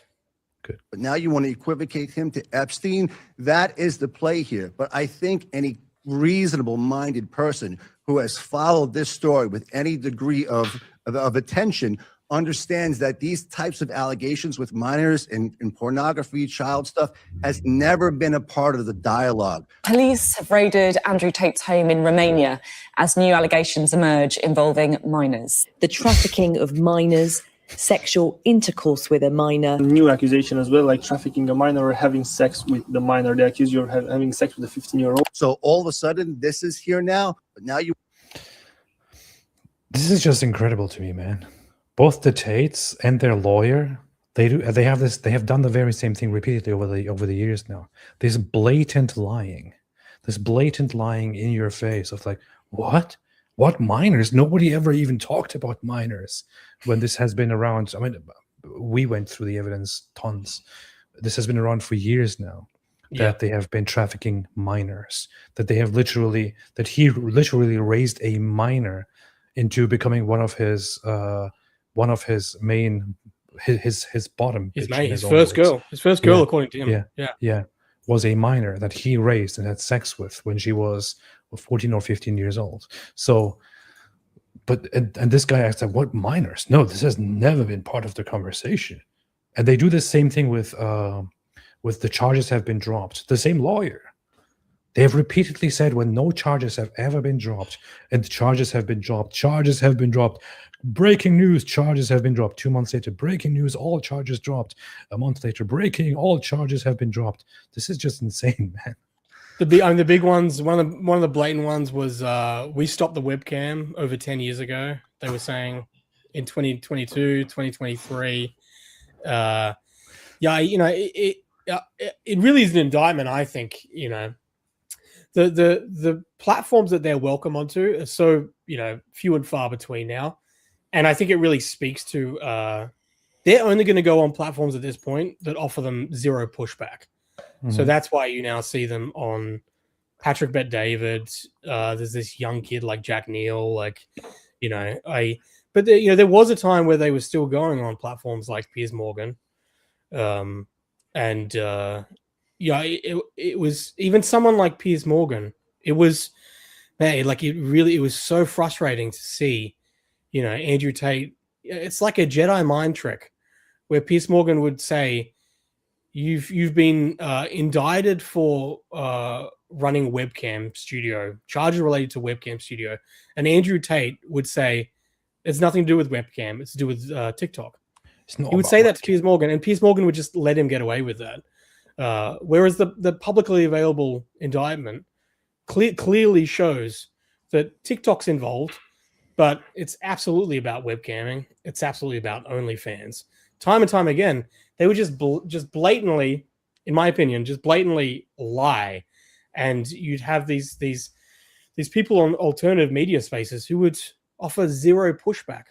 Good. But now you want to equivocate him to Epstein. That is the play here. But I think any reasonable-minded person who has followed this story with any degree of attention understands that these types of allegations with minors and pornography, child stuff, has never been a part of the dialogue. Police have raided Andrew Tate's home in Romania as new allegations emerge involving minors. The trafficking of minors, sexual intercourse with a minor. New accusation as well, like trafficking a minor or having sex with the minor. They accuse you of having sex with a 15-year-old. So all of a sudden, this is here now, but now you... This is just incredible to me, man. Both the Tates and their lawyer, they have done the very same thing repeatedly over the years now. This blatant lying in your face of like, what minors? Nobody ever even talked about minors when this has been around. I mean, we went through the evidence tons. This has been around for years now. That they have been trafficking minors. That he literally raised a minor into becoming one of his main his bottom bitch, his first girl according to him. Was a minor that he raised and had sex with when she was 14 or 15 years old. So and this guy acts like, what minors? No, this has never been part of the conversation. And they do the same thing with the charges have been dropped. The same lawyer. They have repeatedly said when no charges have ever been dropped, and the charges have been dropped, breaking news, charges have been dropped. 2 months later, breaking news, all charges dropped. A month later, breaking, all charges have been dropped. This is just insane, man. The big ones, one of the blatant ones was we stopped the webcam over 10 years ago. They were saying in 2022, 2023. It really is an indictment, I think. The platforms that they're welcome onto are so few and far between now, and I think it really speaks to they're only going to go on platforms at this point that offer them zero pushback. Mm-hmm. So that's why you now see them on Patrick Bet David. There's this young kid like Jack Neal, but there was a time where they were still going on platforms like Piers Morgan, it was even someone like Piers Morgan. It was, man, it was so frustrating to see, Andrew Tate. It's like a Jedi mind trick where Piers Morgan would say, you've been indicted for running webcam studio, charges related to webcam studio. And Andrew Tate would say, it's nothing to do with webcam. It's to do with TikTok. He would say that to Piers Morgan, and Piers Morgan would just let him get away with that. Whereas the publicly available indictment clearly shows that TikTok's involved, but it's absolutely about webcamming. It's absolutely about OnlyFans. Time and time again, they would just blatantly, in my opinion, just blatantly lie, and you'd have these people on alternative media spaces who would offer zero pushback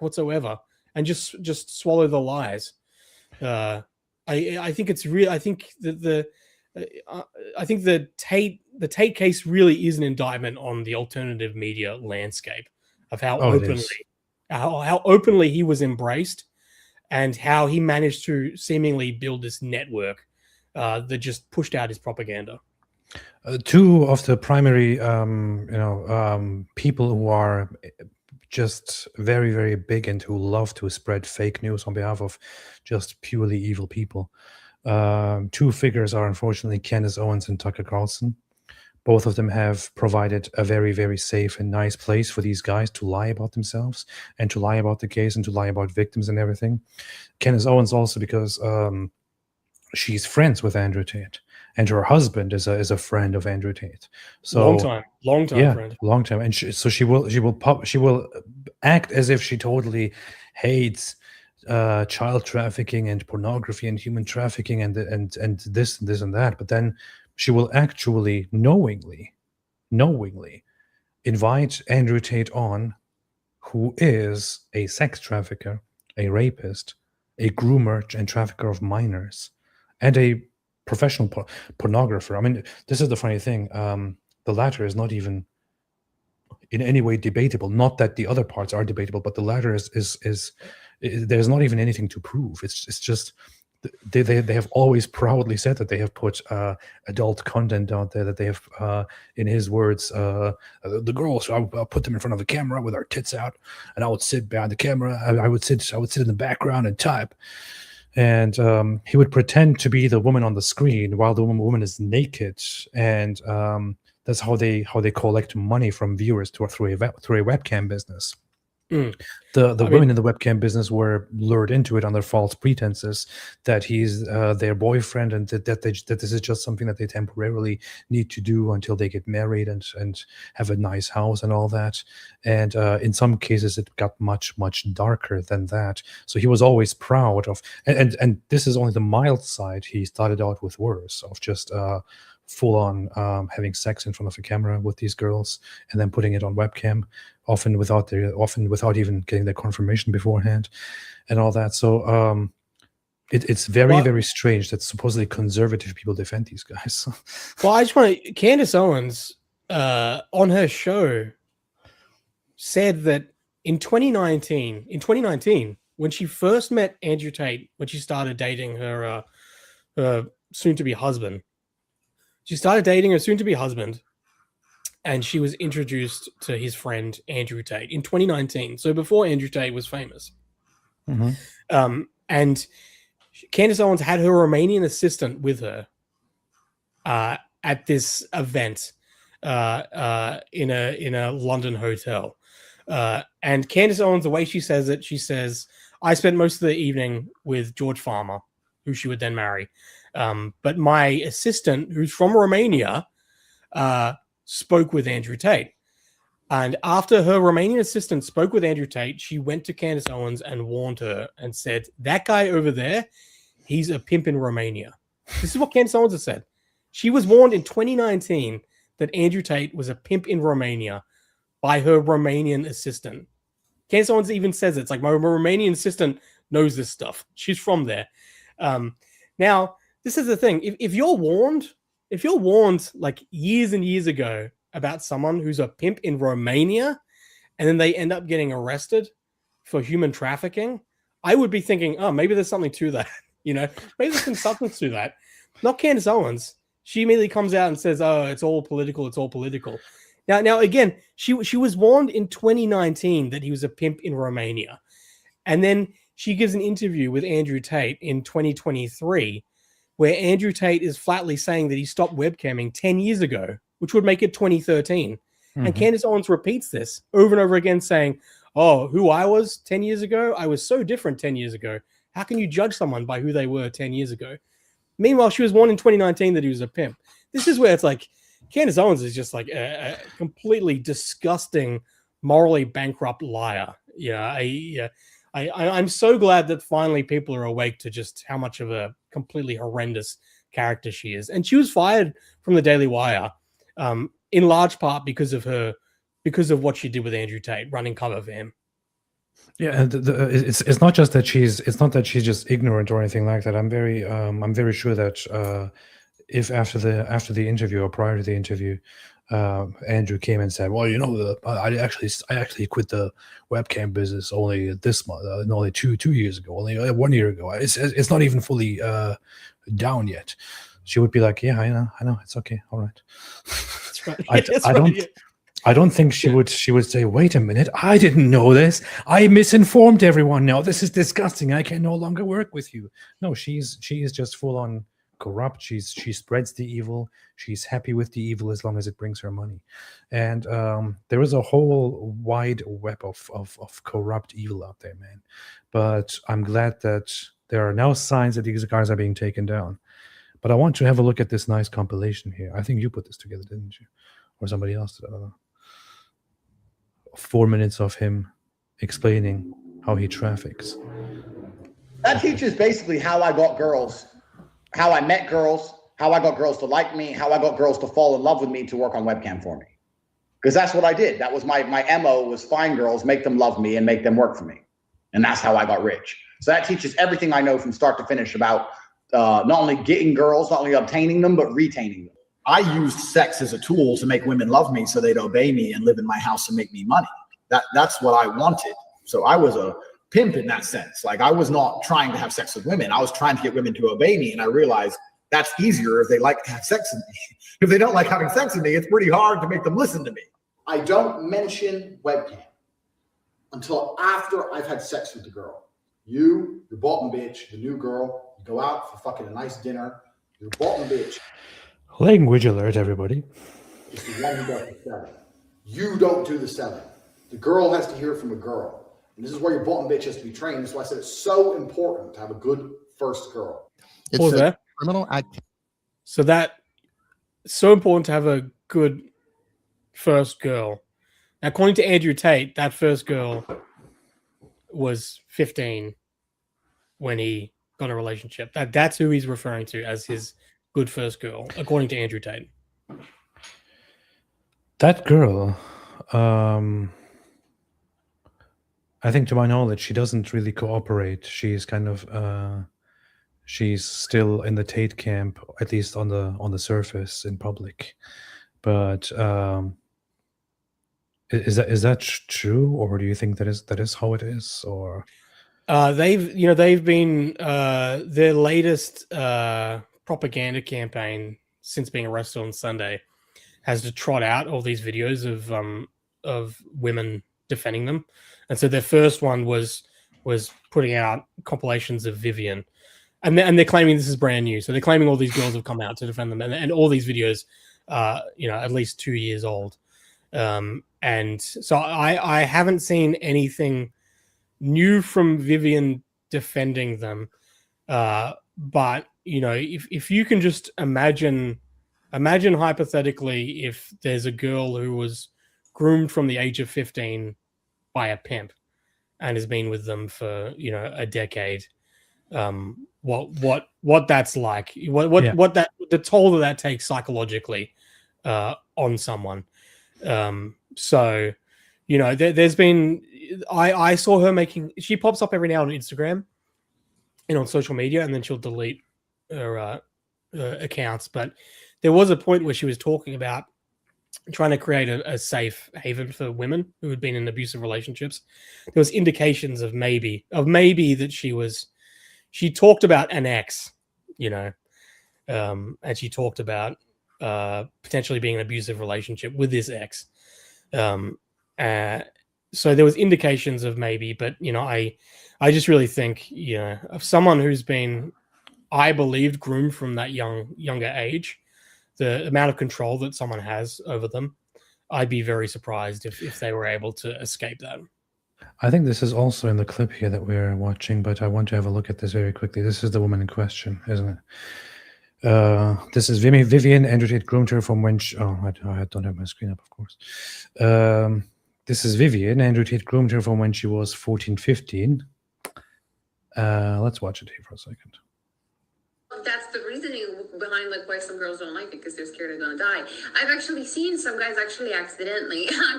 whatsoever, and just swallow the lies. I think it's real. I think the Tate case really is an indictment on the alternative media landscape of how openly he was embraced, and how he managed to seemingly build this network that just pushed out his propaganda. Two of the primary, people who are just very, very big and who love to spread fake news on behalf of just purely evil people. Two figures are unfortunately Candace Owens and Tucker Carlson. Both of them have provided a very, very safe and nice place for these guys to lie about themselves and to lie about the case and to lie about victims and everything. Candace Owens also because she's friends with Andrew Tate, and her husband is a friend of Andrew Tate. So long time friend. long time. And she will act as if she totally hates child trafficking and pornography and human trafficking and this and that, but then she will actually knowingly invite Andrew Tate on, who is a sex trafficker, a rapist, a groomer and trafficker of minors, and a professional pornographer. I mean, this is the funny thing. The latter is not even in any way debatable. Not that the other parts are debatable, but the latter is there's not even anything to prove. It's just they have always proudly said that they have put adult content out there, that they have, in his words, the girls. I'll put them in front of the camera with our tits out, and I would sit behind the camera. I would sit in the background and type. And he would pretend to be the woman on the screen while the woman is naked, and that's how they collect money from viewers through a webcam business. The women in the webcam business were lured into it under false pretenses that he's their boyfriend, and that this is just something that they temporarily need to do until they get married and have a nice house and all that. And in some cases, it got much darker than that. So he was always proud of, and this is only the mild side. He started out with worse, of just full on having sex in front of a camera with these girls and then putting it on webcam, often without even getting the confirmation beforehand and all that. So it's very strange that supposedly conservative people defend these guys. Well, I just want to, Candace Owens on her show said that in 2019, when she first met Andrew Tate, when she started dating her soon-to-be husband, and she was introduced to his friend Andrew Tate in 2019. So before Andrew Tate was famous. Mm-hmm. And Candace Owens had her Romanian assistant with her at this event in a London hotel. And Candace Owens, the way she says it, she says, I spent most of the evening with George Farmer, who she would then marry. But my assistant, who's from Romania, spoke with Andrew Tate. And after her Romanian assistant spoke with Andrew Tate, she went to Candace Owens and warned her and said, that guy over there, he's a pimp in Romania. This is what Candace Owens has said. She was warned in 2019 that Andrew Tate was a pimp in Romania by her Romanian assistant. Candace Owens even says it. It's like, my Romanian assistant knows this stuff. She's from there. Now, this is the thing. If you're warned like years and years ago about someone who's a pimp in Romania, and then they end up getting arrested for human trafficking, I would be thinking, oh, maybe there's something to that. Maybe there's some substance to that. Not Candace Owens. She immediately comes out and says, oh, it's all political. It's all political. Now again, she was warned in 2019 that he was a pimp in Romania. And then she gives an interview with Andrew Tate in 2023 where Andrew Tate is flatly saying that he stopped webcamming 10 years ago, which would make it 2013. Mm-hmm. And Candace Owens repeats this over and over again saying, oh, who I was 10 years ago? I was so different 10 years ago. How can you judge someone by who they were 10 years ago? Meanwhile, she was warned in 2019 that he was a pimp. This is where it's like, Candace Owens is just like a completely disgusting, morally bankrupt liar. I'm so glad that finally people are awake to just how much of a completely horrendous character she is. And she was fired from the Daily Wire in large part because of what she did with Andrew Tate, running cover for him. Yeah, and it's not just that she's just ignorant or anything like that. I'm very sure that if after the interview or prior to the interview, Andrew came and said, well, I actually quit the webcam business only this month, only two years ago, only 1 year ago. It's not even fully down yet. She would be like, yeah, I know, it's okay, all right. That's right. I don't think she would say, wait a minute, I didn't know this. I misinformed everyone now. This is disgusting. I can no longer work with you. No, she is just full on corrupt. She spreads the evil. She's happy with the evil as long as it brings her money. And there is a whole wide web of corrupt evil out there, man. But I'm glad that there are now signs that these guys are being taken down. But I want to have a look at this nice compilation here. I think you put this together, didn't you? Or somebody else? 4 minutes of him explaining how he traffics. That teaches basically how I got girls, how I met girls, how I got girls to like me, how I got girls to fall in love with me to work on webcam for me. Because that's what I did. That was my MO, was find girls, make them love me, and make them work for me. And that's how I got rich. So that teaches everything I know from start to finish about not only getting girls, not only obtaining them, but retaining them. I used sex as a tool to make women love me so they'd obey me and live in my house and make me money. That's what I wanted. So I was a pimp in that sense. Like, I was not trying to have sex with women. I was trying to get women to obey me. And I realized that's easier if they like to have sex with me. If they don't like having sex with me, it's pretty hard to make them listen to me. I don't mention webcam until after I've had sex with the girl. Your bottom bitch, the new girl, you go out for fucking a nice dinner. Your bottom bitch. Language alert, everybody. It's the one who does the selling. You don't do the selling. The girl has to hear from a girl. And this is where your bottom bitch has to be trained. That's why I said it's so important to have a good first girl. Pause there. Criminal act. So that so important to have a good first girl. Now, according to Andrew Tate, that first girl was 15 when he got a relationship. That's who he's referring to as his good first girl, according to Andrew Tate. That girl, I think to my knowledge, she doesn't really cooperate. She's kind of she's still in the Tate camp, at least on the surface in public. But is that true, or do you think that is how it is? Or they've been their latest propaganda campaign since being arrested on Sunday has to trot out all these videos of women defending them. And so their first one was putting out compilations of Vivian, and they're claiming this is brand new. So they're claiming all these girls have come out to defend them, and all these videos, at least 2 years old. And so I haven't seen anything new from Vivian defending them. But if you can just imagine hypothetically if there's a girl who was groomed from the age of 15 by a pimp and has been with them for a decade, what that's like, what that the toll that takes psychologically on someone. So there's been I saw her she pops up every now on Instagram and on social media, and then she'll delete her accounts. But there was a point where she was talking about trying to create a safe haven for women who had been in abusive relationships. There was indications of maybe that she talked about an ex, and she talked about potentially being in an abusive relationship with this ex. So there was indications of maybe, but I just really think of someone who's been, I believed, groomed from that younger age, the amount of control that someone has over them, I'd be very surprised if they were able to escape that. I think this is also in the clip here that we're watching, but I want to have a look at this very quickly. This is the woman in question, isn't it? This is Vivian. Andrew Tate groomed her from when she, I don't have my screen up, of course. This is Vivian. Andrew Tate groomed her from when she was 14, 15. Let's watch it here for a second. That's the reasoning behind why some girls don't like it, because they're scared they're gonna die. I've actually seen some guys accidentally, how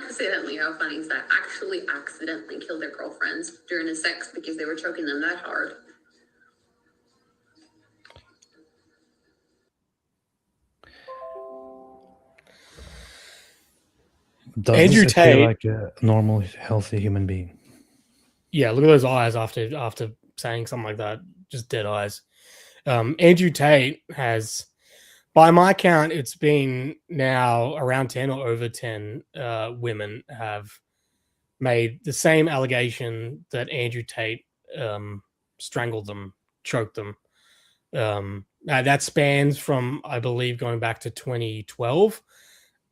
funny is that? Accidentally kill their girlfriends during the sex because they were choking them that hard. Andrew Tate, like a normal, healthy human being. Yeah, look at those eyes after saying something like that. Just dead eyes. Andrew Tate has, by my count, it's been now around 10 or over 10 women have made the same allegation that Andrew Tate strangled them, choked them. That spans from, I believe, going back to 2012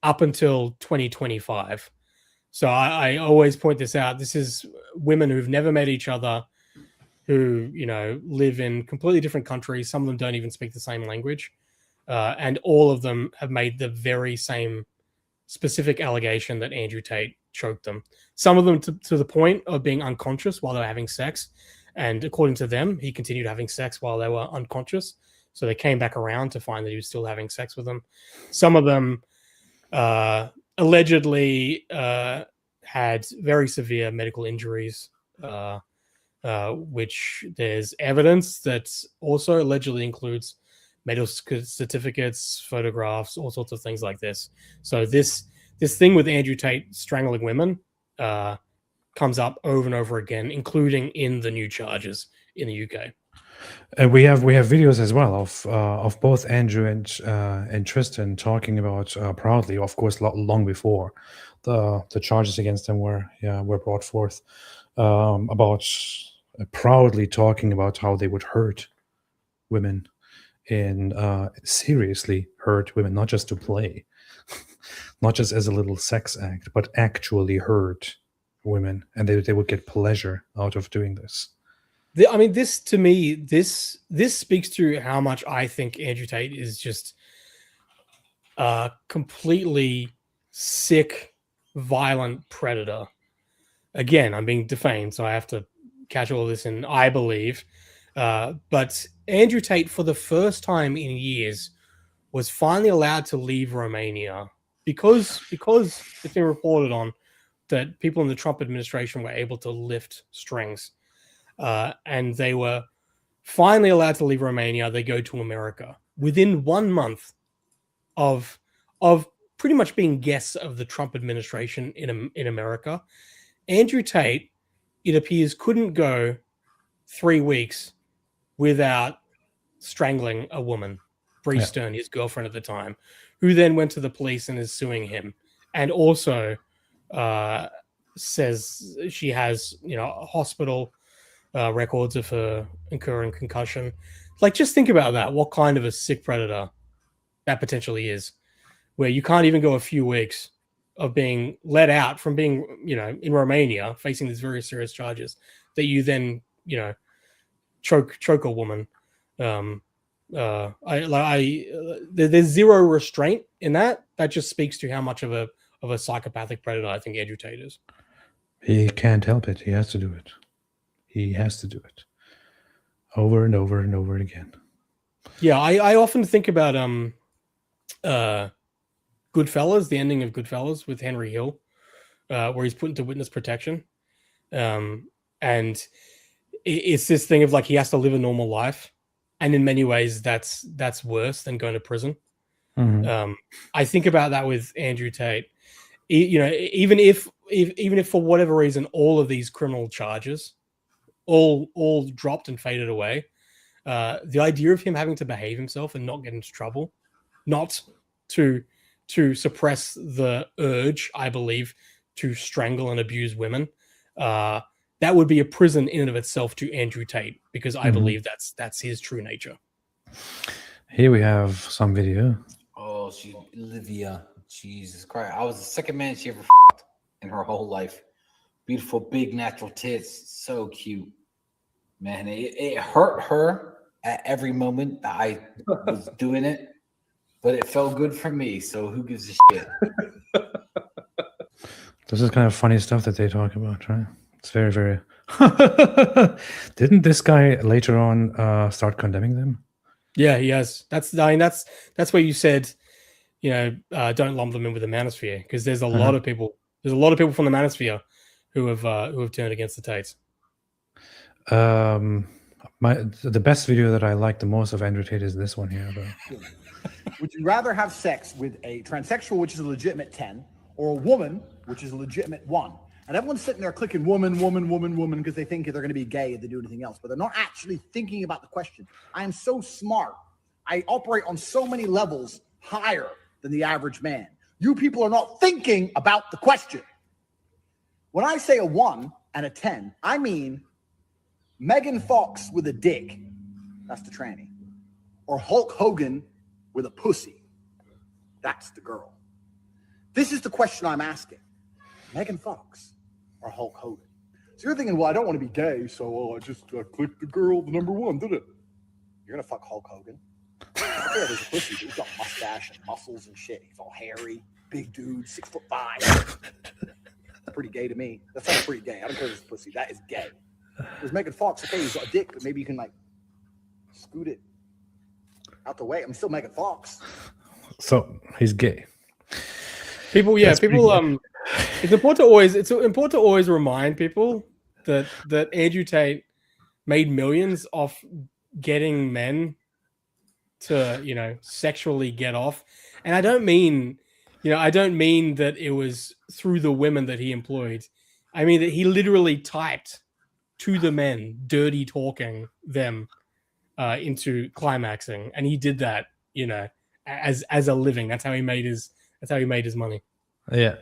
up until 2025. So I always point this out. This is women who've never met each other, who, you know, live in completely different countries. Some of them don't even speak the same language. And all of them have made the very same specific allegation that Andrew Tate choked them. Some of them to the point of being unconscious while they were having sex. And according to them, he continued having sex while they were unconscious. So they came back around to find that he was still having sex with them. Some of them allegedly had very severe medical injuries, which there's evidence that also allegedly includes medical certificates, photographs, all sorts of things like this. So this thing with Andrew Tate strangling women comes up over and over again, including in the new charges in the UK. And we have videos as well of both Andrew and Tristan talking about proudly, of course, long before the charges against them were brought forth, about proudly talking about how they would hurt women and seriously hurt women, not just to play, not just as a little sex act, but actually hurt women, and they would get pleasure out of doing this. I mean, this to me, this speaks to how much I think Andrew Tate is just a completely sick, violent predator. Again, I'm being defamed, so I have to catch all this in, I believe. But Andrew Tate, for the first time in years, was finally allowed to leave Romania because it's been reported on that people in the Trump administration were able to lift strings. And they were finally allowed to leave Romania. They go to America within 1 month of pretty much being guests of the Trump administration in America. Andrew Tate, it appears, couldn't go 3 weeks without strangling a woman, Bree Stern, his girlfriend at the time, who then went to the police and is suing him, and also says she has, you know, hospital records of her incurring concussion. Like, just think about that. What kind of a sick predator that potentially is, where you can't even go a few weeks of being let out from being, you know, in Romania facing these very serious charges, that you then, you know, choke a woman. There's zero restraint in that. That just speaks to how much of a psychopathic predator I think Andrew Tate is. He can't help it. He has to do it. He has to do it over and over and over again. Yeah, I often think about Goodfellas, the ending of Goodfellas with Henry Hill, where he's put into witness protection. And it's this thing of like he has to live a normal life. And in many ways, that's worse than going to prison. Mm-hmm. I think about that with Andrew Tate. You know, even if for whatever reason all of these criminal charges all dropped and faded away, the idea of him having to behave himself and not get into trouble, not to suppress the urge, I believe, to strangle and abuse women, that would be a prison in and of itself to Andrew Tate, because I believe that's his true nature. Here we have some video. Oh, Olivia. Jesus Christ. I was the second man she ever f***ed in her whole life. Beautiful, big, natural tits. So cute. Man, it hurt her at every moment that I was doing it, but it felt good for me, so who gives a shit? This is kind of funny stuff that they talk about, right? It's very, very... Didn't this guy later on start condemning them? Yeah, he has. That's where you said, you know, don't lump them in with the manosphere, because there's a lot of people. There's a lot of people from the manosphere who have turned against the Tates. The best video that I like the most of Andrew Tate is this one here. Would you rather have sex with a transsexual, which is a legitimate 10, or a woman, which is a legitimate 1? And everyone's sitting there clicking woman, woman, woman, woman, because they think they're going to be gay if they do anything else, but they're not actually thinking about the question. I am so smart. I operate on so many levels higher than the average man. You people are not thinking about the question. When I say a 1 and a 10, I mean Megan Fox with a dick. That's the tranny. or Hulk Hogan with a pussy? That's the girl. This is the question I'm asking. Megan Fox or Hulk Hogan? So you're thinking, well, I don't want to be gay, so I just clicked the girl, the number one, did it? You're going to fuck Hulk Hogan? Yeah, there's a pussy, but he's got mustache and muscles and shit. He's all hairy, big dude, 6'5". Pretty gay to me. That sounds pretty gay. I don't care if it's a pussy. That is gay. There's Megan Fox. Okay, he's got a dick, but maybe you can like scoot it out the way. I'm still Megan Fox. So he's gay. People, it's important to always remind people that Andrew Tate made millions off getting men to, sexually get off. And I don't mean that it was through the women that he employed. I mean that he literally typed to the men, dirty talking them into climaxing. And he did that, as a living. That's how he made his money. Yeah.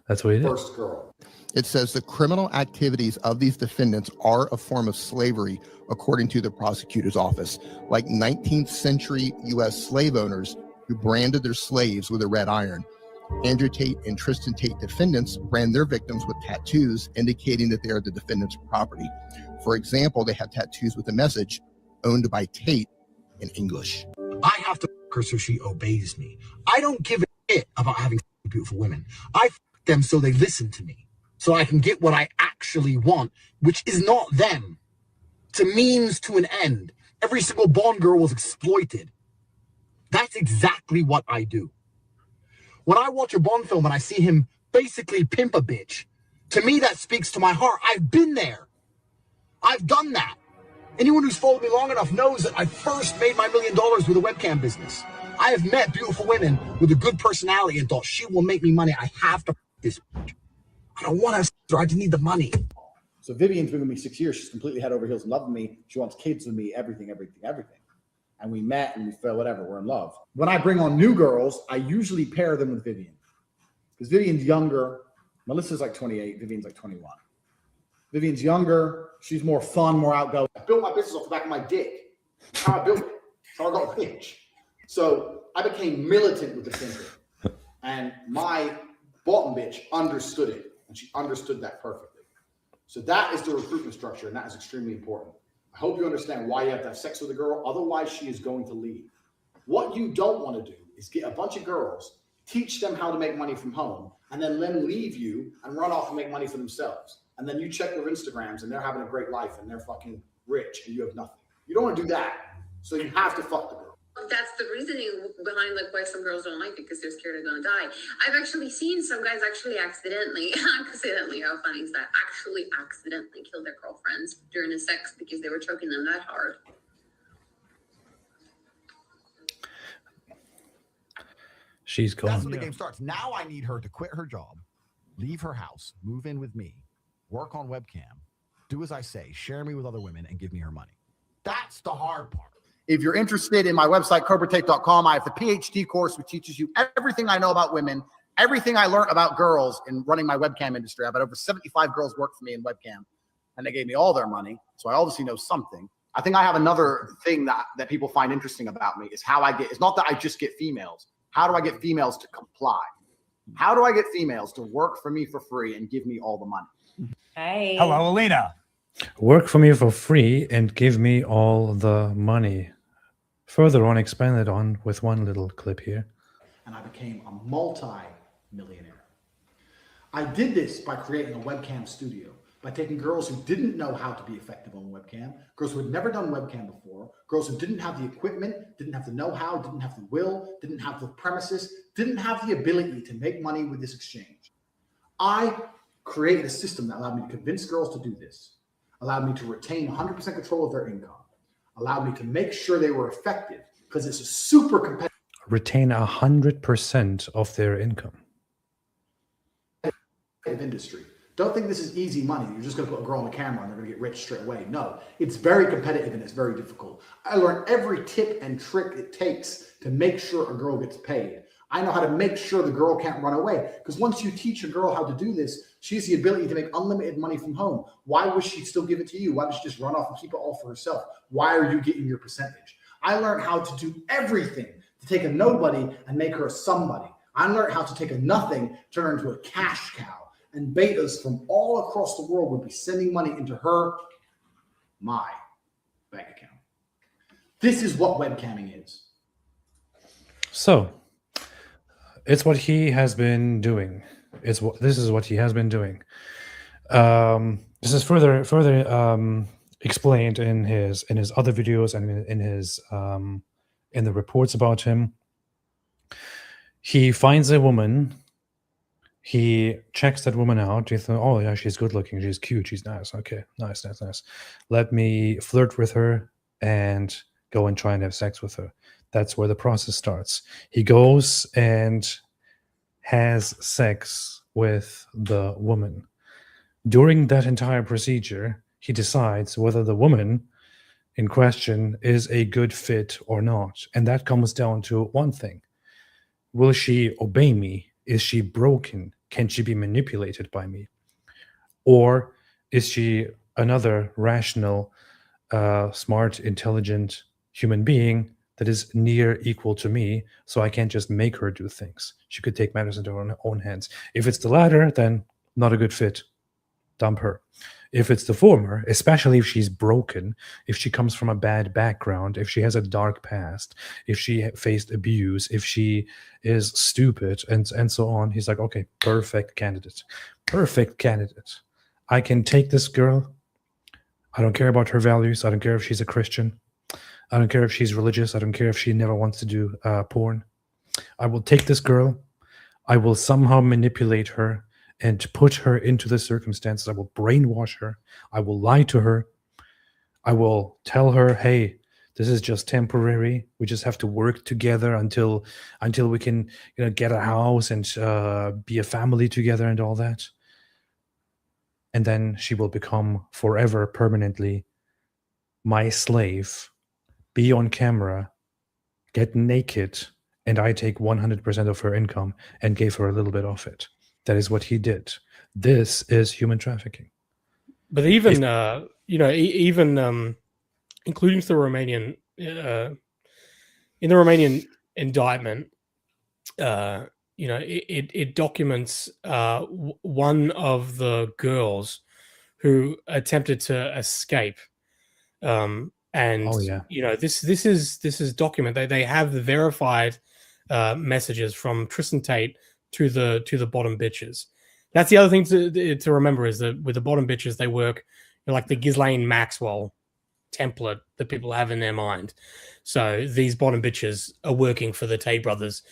That's what he did. First girl. It says the criminal activities of these defendants are a form of slavery, according to the prosecutor's office, like 19th century U.S. slave owners who branded their slaves with a red iron. Andrew Tate and Tristan Tate defendants brand their victims with tattoos indicating that they are the defendant's property. For example, they have tattoos with the message, owned by Tate, in English. I have to fuck her so she obeys me. I don't give a shit about having beautiful women. I fuck them so they listen to me, so I can get what I actually want, which is not them. It's a means to an end. Every single Bond girl was exploited. That's exactly what I do. When I watch a Bond film and I see him basically pimp a bitch, to me that speaks to my heart. I've been there. I've done that. Anyone who's followed me long enough knows that I first made my $1 million with a webcam business. I have met beautiful women with a good personality and thought, she will make me money. I have to this bitch. I don't want to, I just need the money. So Vivian's been with me 6 years. She's completely head over heels in love with me. She wants kids with me, everything. And we met and we fell, whatever, we're in love. When I bring on new girls, I usually pair them with Vivian. Because Vivian's younger. Melissa's like 28, Vivian's like 21. Vivian's younger, she's more fun, more outgoing. I built my business off the back of my dick. That's how I built it. So I got rich. So I became militant with the thinker. And my bottom bitch understood it. And she understood that perfectly. So that is the recruitment structure, and that is extremely important. I hope you understand why you have to have sex with a girl. Otherwise, she is going to leave. What you don't want to do is get a bunch of girls, teach them how to make money from home, and then let them leave you and run off and make money for themselves. And then you check their Instagrams and they're having a great life and they're fucking rich and you have nothing. You don't want to do that. So you have to fuck the girl. That's the reasoning behind like why some girls don't like it, because they're scared they're gonna die. I've actually seen some guys accidentally, how funny is that? Accidentally kill their girlfriends during the sex because they were choking them that hard. She's gone. That's when the game starts. Now I need her to quit her job, leave her house, move in with me, work on webcam, do as I say, share me with other women, and give me her money. That's the hard part. If you're interested in my website, cobratate.com, I have the PhD course, which teaches you everything I know about women, everything I learned about girls in running my webcam industry. I've had over 75 girls work for me in webcam, and they gave me all their money. So I obviously know something. I think I have another thing that people find interesting about me is how I get, it's not that I just get females. How do I get females to comply? How do I get females to work for me for free and give me all the money? Hey. Hello, Alina. Work for me for free and give me all the money. Further on, expanded on with one little clip here. And I became a multi-millionaire. I did this by creating a webcam studio, by taking girls who didn't know how to be effective on webcam, girls who had never done webcam before, girls who didn't have the equipment, didn't have the know-how, didn't have the will, didn't have the premises, didn't have the ability to make money with this exchange. I created a system that allowed me to convince girls to do this, allowed me to retain 100% control of their income, allowed me to make sure they were effective, because it's a super competitive. Retain 100% of their income. Industry. Don't think this is easy money. You're just going to put a girl on the camera and they're going to get rich straight away. No, it's very competitive and it's very difficult. I learned every tip and trick it takes to make sure a girl gets paid. I know how to make sure the girl can't run away, because once you teach a girl how to do this, she has the ability to make unlimited money from home. Why would she still give it to you? Why does she just run off and keep it all for herself? Why are you getting your percentage? I learned how to do everything, to take a nobody and make her a somebody. I learned how to take a nothing, turn her into a cash cow. And betas from all across the world would be sending money into my bank account. This is what webcamming is. So, it's what he has been doing. This is what he has been doing. This is further explained in his other videos and in the reports about him. He finds a woman. He checks that woman out. He thought, oh yeah, she's good looking, she's cute, she's nice. Okay, nice. Let me flirt with her and go and try and have sex with her. That's where the process starts. He goes and has sex with the woman. During that entire procedure, he decides whether the woman in question is a good fit or not. And that comes down to one thing. Will she obey me? Is she broken? Can she be manipulated by me? Or is she another rational, smart, intelligent human being that is near equal to me, so I can't just make her do things? She could take matters into her own hands. If it's the latter, then not a good fit. Dump her. If it's the former, especially if she's broken, if she comes from a bad background, if she has a dark past, if she faced abuse, if she is stupid, and so on, he's like, okay, perfect candidate. I can take this girl. I don't care about her values. I don't care if she's a Christian. I don't care if she's religious. I don't care if she never wants to do porn. I will take this girl. I will somehow manipulate her and put her into the circumstances. I will brainwash her. I will lie to her. I will tell her, hey, this is just temporary. We just have to work together until we can, get a house and be a family together and all that. And then she will become forever, permanently my slave, be on camera, get naked, and I take 100% of her income and gave her a little bit of it. That is what he did. This is human trafficking. But even, including the Romanian, in the Romanian indictment, it documents one of the girls who attempted to escape. This is documented. They have the verified messages from Tristan Tate to the bottom bitches. That's the other thing to remember, is that with the bottom bitches, they work like the Ghislaine Maxwell template that people have in their mind. So these bottom bitches are working for the Tate brothers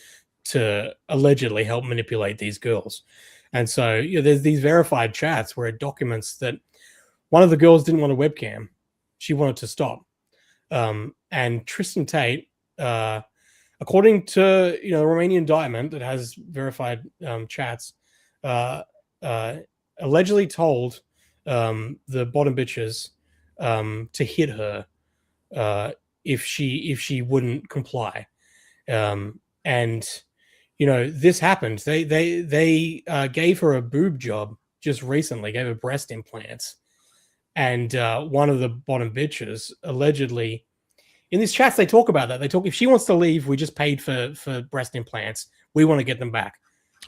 to allegedly help manipulate these girls. And so there's these verified chats where it documents that one of the girls didn't want a webcam. She wanted to stop. And Tristan Tate, according to the Romanian indictment that has verified chats, allegedly told the bottom bitches to hit her if she wouldn't comply. This happened. They gave her a boob job just recently, gave her breast implants. And one of the bottom bitches allegedly, in these chats, they talk about that. They talk, if she wants to leave, we just paid for breast implants. We want to get them back.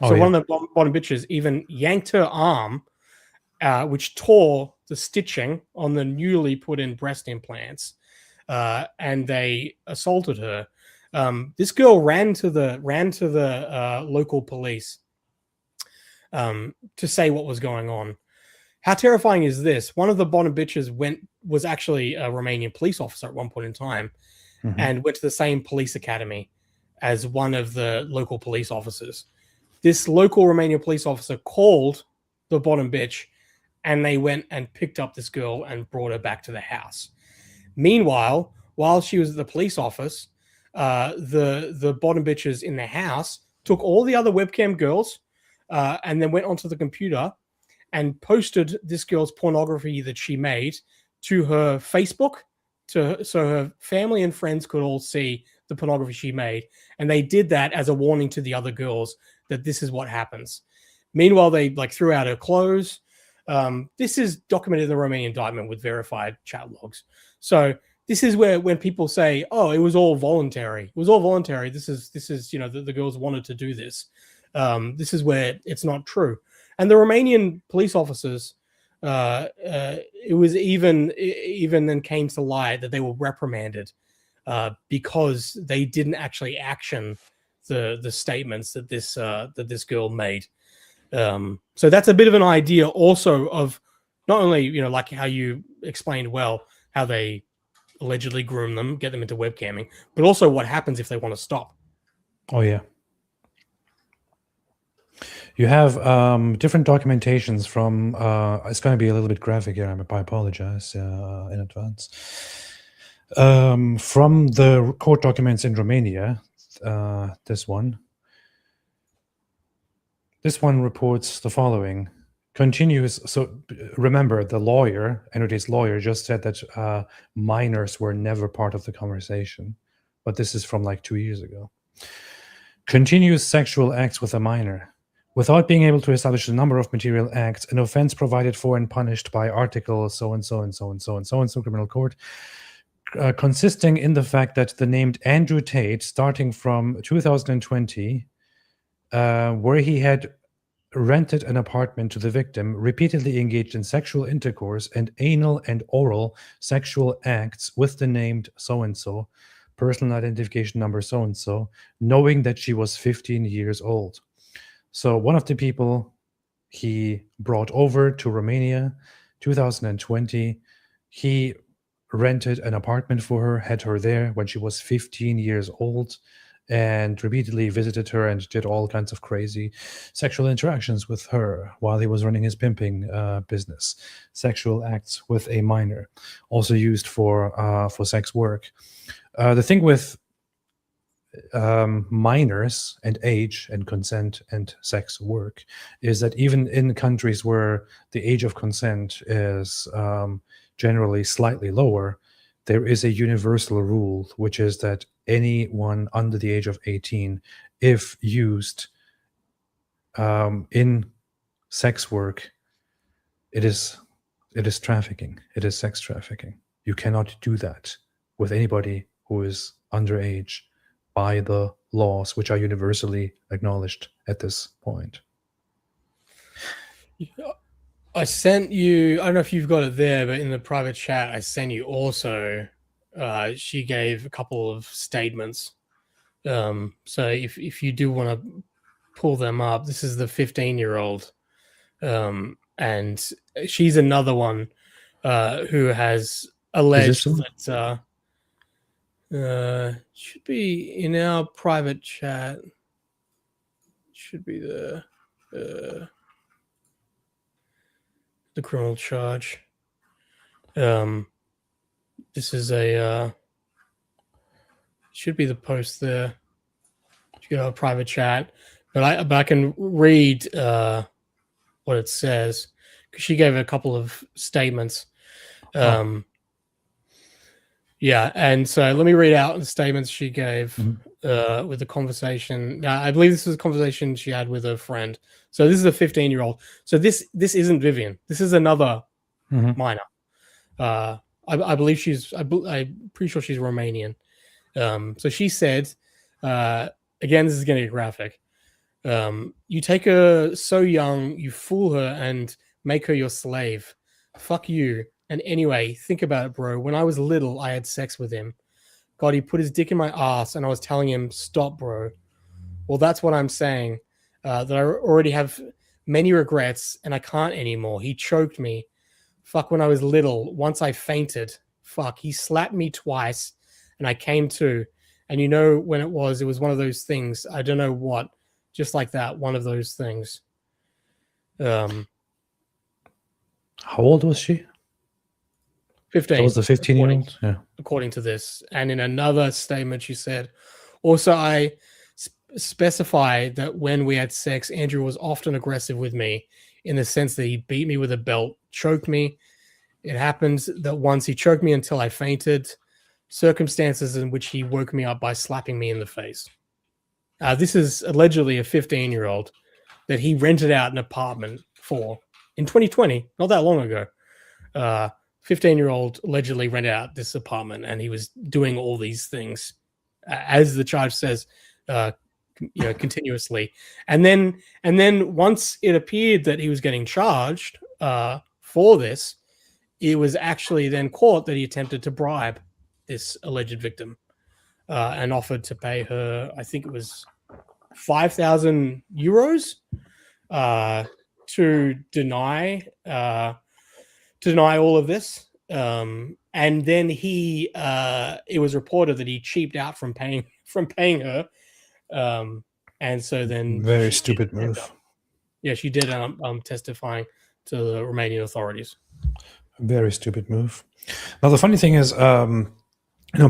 One of the bottom bitches even yanked her arm, which tore the stitching on the newly put in breast implants, and they assaulted her. This girl ran to the local police to say what was going on. How terrifying is this? One of the bottom bitches was actually a Romanian police officer at one point in time, and went to the same police academy as one of the local police officers. This local Romanian police officer called the bottom bitch, and they went and picked up this girl and brought her back to the house. Meanwhile, while she was at the police office, the bottom bitches in the house took all the other webcam girls and then went onto the computer and posted this girl's pornography that she made to her Facebook, so her family and friends could all see the pornography she made. And they did that as a warning to the other girls that this is what happens. Meanwhile, they threw out her clothes. This is documented in the Romanian indictment with verified chat logs. So this is where when people say, "Oh, it was all voluntary," it was all voluntary. This is the girls wanted to do this. This is where it's not true. And the Romanian police officers, it was even then came to light that they were reprimanded because they didn't actually action the statements that this girl made. So that's a bit of an idea also of not only like how you explained well how they allegedly groom them, get them into webcamming, but also what happens if they want to stop. Oh yeah. You have different documentations from. It's going to be a little bit graphic here. I apologize in advance. From the court documents in Romania, this one reports the following. Continues. So remember, the lawyer, Enrique's lawyer, just said that minors were never part of the conversation, but this is from like 2 years ago. Continuous sexual acts with a minor. Without being able to establish the number of material acts, an offense provided for and punished by Article so and so and so and so and so and so Criminal Code, consisting in the fact that the named Andrew Tate, starting from 2020, where he had rented an apartment to the victim, repeatedly engaged in sexual intercourse and anal and oral sexual acts with the named so and so, personal identification number so and so, knowing that she was 15 years old. So one of the people he brought over to Romania, 2020, he rented an apartment for her, had her there when she was 15 years old, and repeatedly visited her and did all kinds of crazy sexual interactions with her while he was running his pimping business. Sexual acts with a minor, also used for sex work. The thing with minors and age and consent and sex work is that even in countries where the age of consent is generally slightly lower, there is a universal rule, which is that anyone under the age of 18, if used in sex work, it is trafficking. It is sex trafficking. You cannot do that with anybody who is underage by the laws, which are universally acknowledged at this point. I sent you, I don't know if you've got it there, but in the private chat, I sent you also, she gave a couple of statements. So if you do want to pull them up, this is the 15-year-old. And she's another one who has alleged that should be in our private chat. Should be the criminal charge. This is a should be the post there. You go to a private chat, but I can read what it says because she gave a couple of statements. Yeah, and so let me read out the statements she gave with the conversation. I believe this was a conversation she had with her friend. So this is a 15-year-old. So this isn't Vivian. This is another minor. I believe I'm pretty sure she's Romanian. So she said, again, this is going to get graphic. You take her so young, you fool her and make her your slave. Fuck you. And anyway, think about it, bro. When I was little, I had sex with him. God, he put his dick in my ass and I was telling him, stop, bro. Well, that's what I'm saying. That I already have many regrets and I can't anymore. He choked me. Fuck, when I was little, once I fainted. Fuck, he slapped me twice and I came to. And you know when it was one of those things. I don't know what. Just like that, one of those things. How old was she? 15. That was the 15-year-old? Yeah. According to this. And in another statement, she said, also, I specify that when we had sex, Andrew was often aggressive with me in the sense that he beat me with a belt, choked me. It happened that once he choked me until I fainted, circumstances in which he woke me up by slapping me in the face. This is allegedly a 15-year-old that he rented out an apartment for in 2020, not that long ago. 15-year-old allegedly rented out this apartment, and he was doing all these things, as the charge says, continuously. And then once it appeared that he was getting charged for this, it was actually then caught that he attempted to bribe this alleged victim and offered to pay her, I think it was 5,000 euros to deny all of this. And then it was reported that he cheaped out from paying her. And so then Very stupid move. Yeah, she did testifying to the Romanian authorities. Very stupid move. Now, the funny thing is,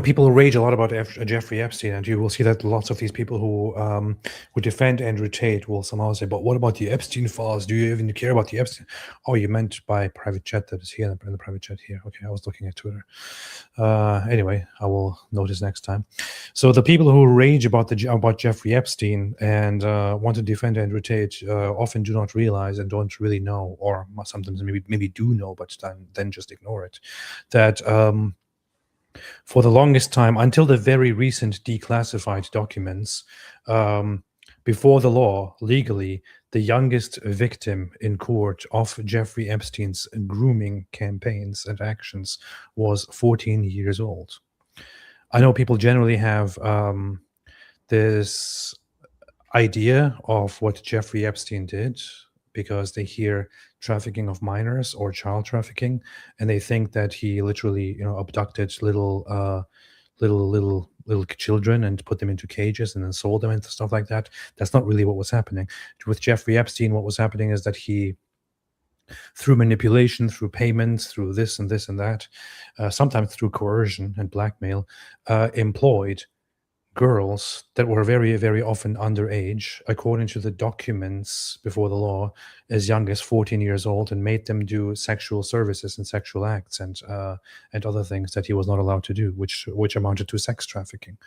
people rage a lot about Jeffrey Epstein, and you will see that lots of these people who defend Andrew Tate will somehow say, but what about the Epstein files? Do you even care about the Epstein? Oh, you meant by private chat that is here in the private chat here. Okay, I was looking at Twitter. Anyway, I will notice next time. So the people who rage about Jeffrey Epstein and want to defend Andrew Tate often do not realize and don't really know, or sometimes maybe do know, but then just ignore it, that for the longest time, until the very recent declassified documents, before the law, legally, the youngest victim in court of Jeffrey Epstein's grooming campaigns and actions was 14 years old. I know people generally have this idea of what Jeffrey Epstein did because they hear trafficking of minors or child trafficking, and they think that he literally, abducted little children and put them into cages and then sold them and stuff like that. That's not really what was happening. With Jeffrey Epstein, what was happening is that he, through manipulation, through payments, through this and this and that, sometimes through coercion and blackmail, employed girls that were very, very often underage, according to the documents before the law, as young as 14 years old, and made them do sexual services and sexual acts and other things that he was not allowed to do, which amounted to sex trafficking.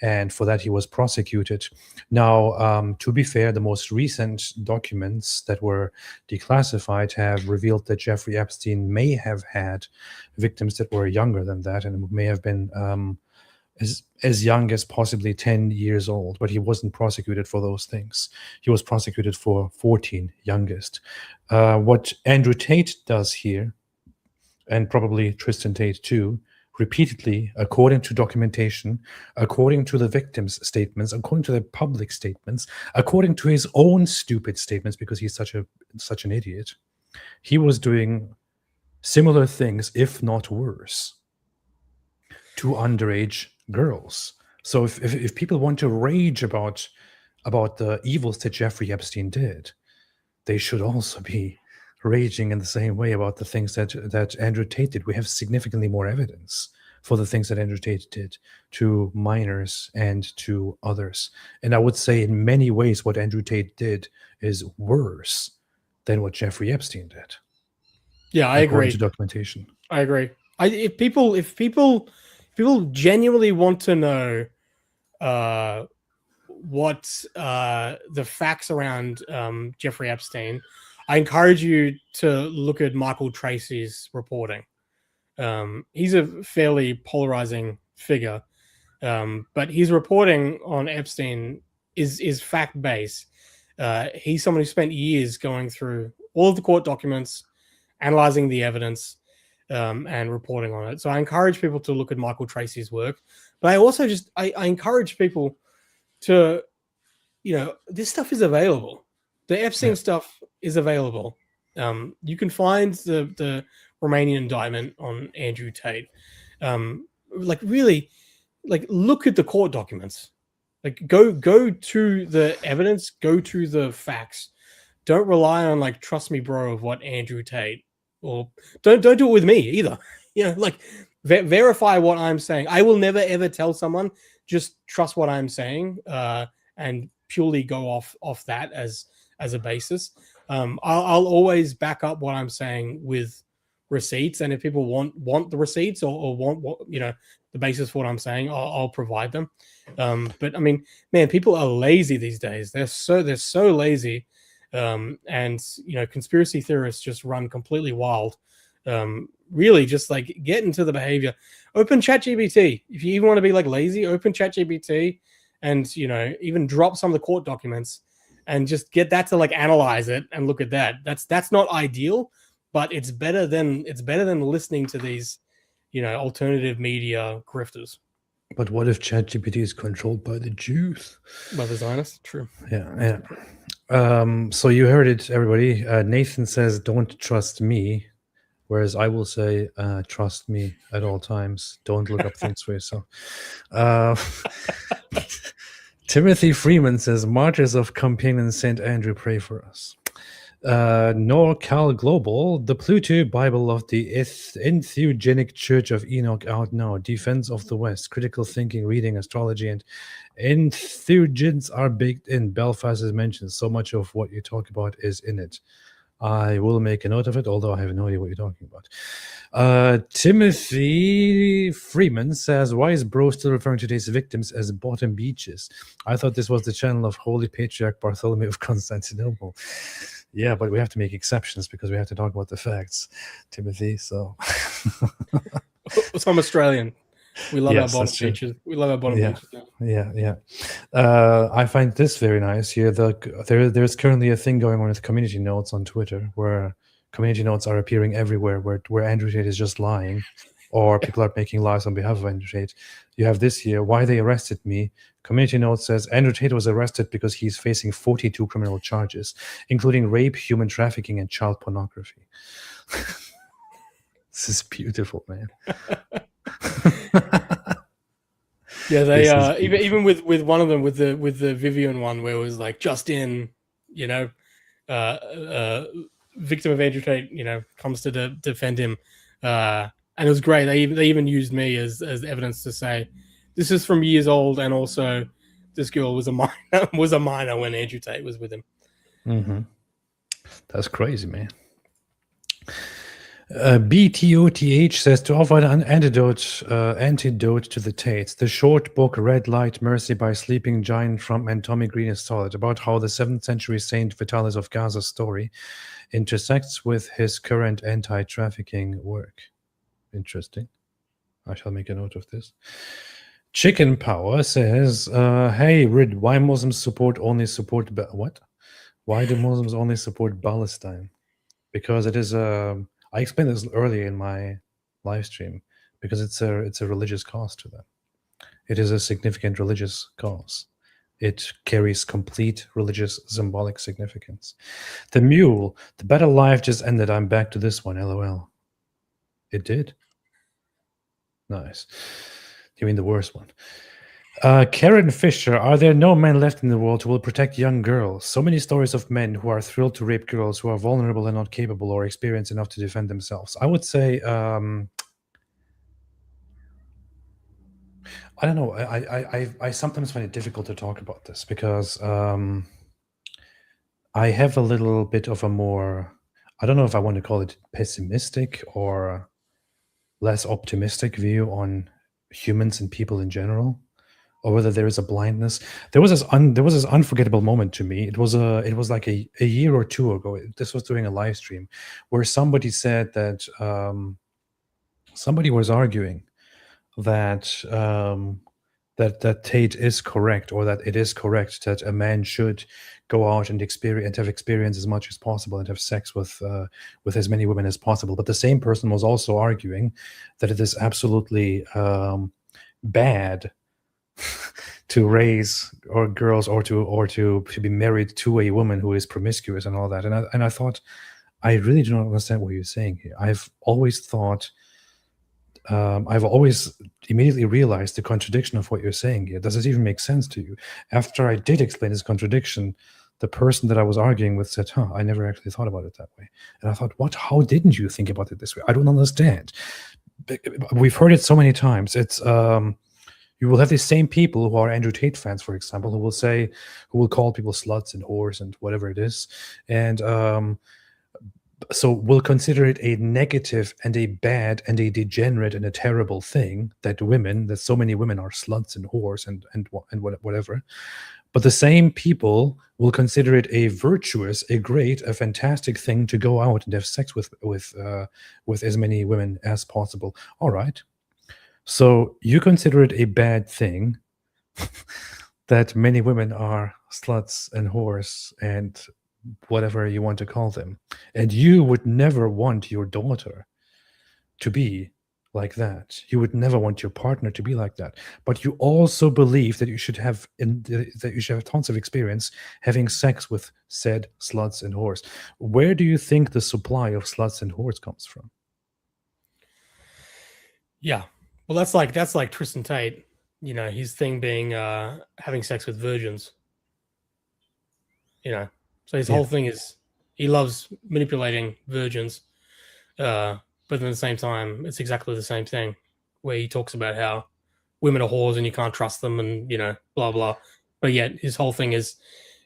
And for that, he was prosecuted. Now, to be fair, the most recent documents that were declassified have revealed that Jeffrey Epstein may have had victims that were younger than that, and may have been as young as possibly 10 years old, but he wasn't prosecuted for those things. He was prosecuted for 14 youngest. What Andrew Tate does here, and probably Tristan Tate too, repeatedly, according to documentation, according to the victims' statements, according to the public statements, according to his own stupid statements, because he's such an idiot, he was doing similar things, if not worse, to underage girls. So if people want to rage about the evils that Jeffrey Epstein did, they should also be raging in the same way about the things that Andrew Tate did. We have significantly more evidence for the things that Andrew Tate did to minors and to others. And I would say in many ways what Andrew Tate did is worse than what Jeffrey Epstein did. Yeah, I agree. To documentation. I agree. If people genuinely want to know what the facts around Jeffrey Epstein, I encourage you to look at Michael Tracy's reporting. He's a fairly polarizing figure, but his reporting on Epstein is fact-based. He's someone who spent years going through all of the court documents, analyzing the evidence, and reporting on it. So I encourage people to look at Michael Tracy's work, but I also I encourage people to, this stuff is available. The Epstein stuff is available. You can find the Romanian indictment on Andrew Tate. Really, look at the court documents. Go to the evidence, go to the facts. Don't rely on trust me, bro, of what Andrew Tate. Or don't do it with me either. Verify what I'm saying. I will never ever tell someone just trust what I'm saying and purely go off that as a basis. I'll always back up what I'm saying with receipts, and if people want the receipts or want what the basis for what I'm saying, I'll provide them. But I mean, man, people are lazy these days. They're so lazy. And conspiracy theorists just run completely wild, really just like get into the behavior. Open ChatGPT. If you even want to be like lazy, open ChatGPT and, you know, even drop some of the court documents and just get that to like analyze it and look at that. That's not ideal, but it's better than listening to these, you know, alternative media grifters. But what if ChatGPT is controlled by the Jews? By the Zionists? True. Yeah. So you heard it, everybody. Nathan says, "Don't trust me," whereas I will say, "Trust me at all times. Don't look up things for yourself." Timothy Freeman says, "Martyrs of Compiègne and St. Andrew, pray for us." NorCal Global, the Pluto Bible of the Entheogenic Church of Enoch out now. Defense of the West, critical thinking, reading, astrology, and entheogens are baked in. Belfast is mentioned. So much of what you talk about is in it. I will make a note of it, although I have no idea what you're talking about. Timothy Freeman says, "Why is Bro still referring to today's victims as bottom beaches? I thought this was the channel of Holy Patriarch Bartholomew of Constantinople." Yeah, but we have to make exceptions because we have to talk about the facts, Timothy. So, I'm Australian. We love Yes, our bottom that's true. beaches. We love our bottom Yeah. beaches. Yeah. I find this very nice here. There's currently a thing going on with community notes on Twitter where community notes are appearing everywhere where Andrew Tate is just lying or people are making lies on behalf of Andrew Tate. You have this here, "Why they arrested me." Community note says, "Andrew Tate was arrested because he's facing 42 criminal charges, including rape, human trafficking, and child pornography." This is beautiful, man. Yeah, they This is even with one of them with the Vivian one where it was like just in, you know, victim of Andrew Tate, you know, comes to defend him, and it was great. They even used me as evidence to say this is from years old, and also this girl was a minor when Andrew Tate was with him. Mm-hmm. That's crazy, man. BTOTH says, "To offer an antidote to the Tates, the short book Red Light Mercy by Sleeping Giant from and Tommy Green is solid, about how the 7th century Saint Vitalis of Gaza's story intersects with his current anti-trafficking work." Interesting. I shall make a note of this. Chicken Power says, "Hey, Rid, why Muslims only support what? Why do Muslims only support Palestine? Because it is I explained this earlier in my live stream. Because it's a religious cause to them. It is a significant religious cause. It carries complete religious symbolic significance. The Mule, the better life just ended. I'm back to this one. LOL. It did. Nice. You mean the worst one? Karen Fisher, "Are there no men left in the world who will protect young girls? So many stories of men who are thrilled to rape girls who are vulnerable and not capable or experienced enough to defend themselves." I would say, I don't know. I sometimes find it difficult to talk about this because I have a little bit of a more, I don't know if I want to call it pessimistic or less optimistic view on humans and people in general, or whether there is a blindness. There was this unforgettable moment to me. It was like a year or two ago. This was during a live stream where somebody said that somebody was arguing that that Tate is correct, or that it is correct that a man should go out and have experience as much as possible and have sex with as many women as possible. But the same person was also arguing that it is absolutely bad to raise girls or to be married to a woman who is promiscuous and all that. And I thought, I really do not understand what you're saying here. I've always immediately realized the contradiction of what you're saying here. Does it even make sense to you? After I did explain this contradiction, the person that I was arguing with said, I never actually thought about it that way. And I thought, what? How didn't you think about it this way? I don't understand. We've heard it so many times. It's you will have these same people who are Andrew Tate fans, for example, who will call people sluts and whores and whatever it is. And so we'll consider it a negative and a bad and a degenerate and a terrible thing that so many women are sluts and whores and whatever. But the same people will consider it a virtuous, a great, a fantastic thing to go out and have sex with as many women as possible. All right. So you consider it a bad thing that many women are sluts and whores and whatever you want to call them. And you would never want your daughter to be like that. You would never want your partner to be like that. But you also believe that you should have tons of experience having sex with said sluts and whores. Where do you think the supply of sluts and whores comes from? Yeah. Well, that's like Tristan Tate, you know, his thing being having sex with virgins. You know, so his whole thing is he loves manipulating virgins, but at the same time, it's exactly the same thing where he talks about how women are whores and you can't trust them, and you know, blah blah. But yet his whole thing is,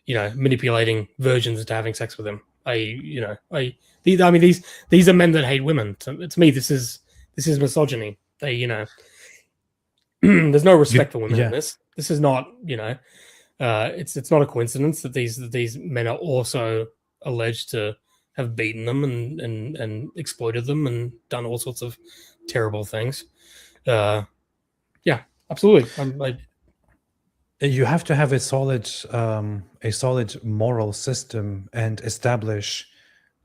you know, manipulating virgins into having sex with him. These are men that hate women. To me, this is misogyny. They, you know, there's no respect for women in this. This is not, you know, it's not a coincidence that these men are also alleged to have beaten them and exploited them and done all sorts of terrible things. Yeah, absolutely. You have to have a solid moral system and establish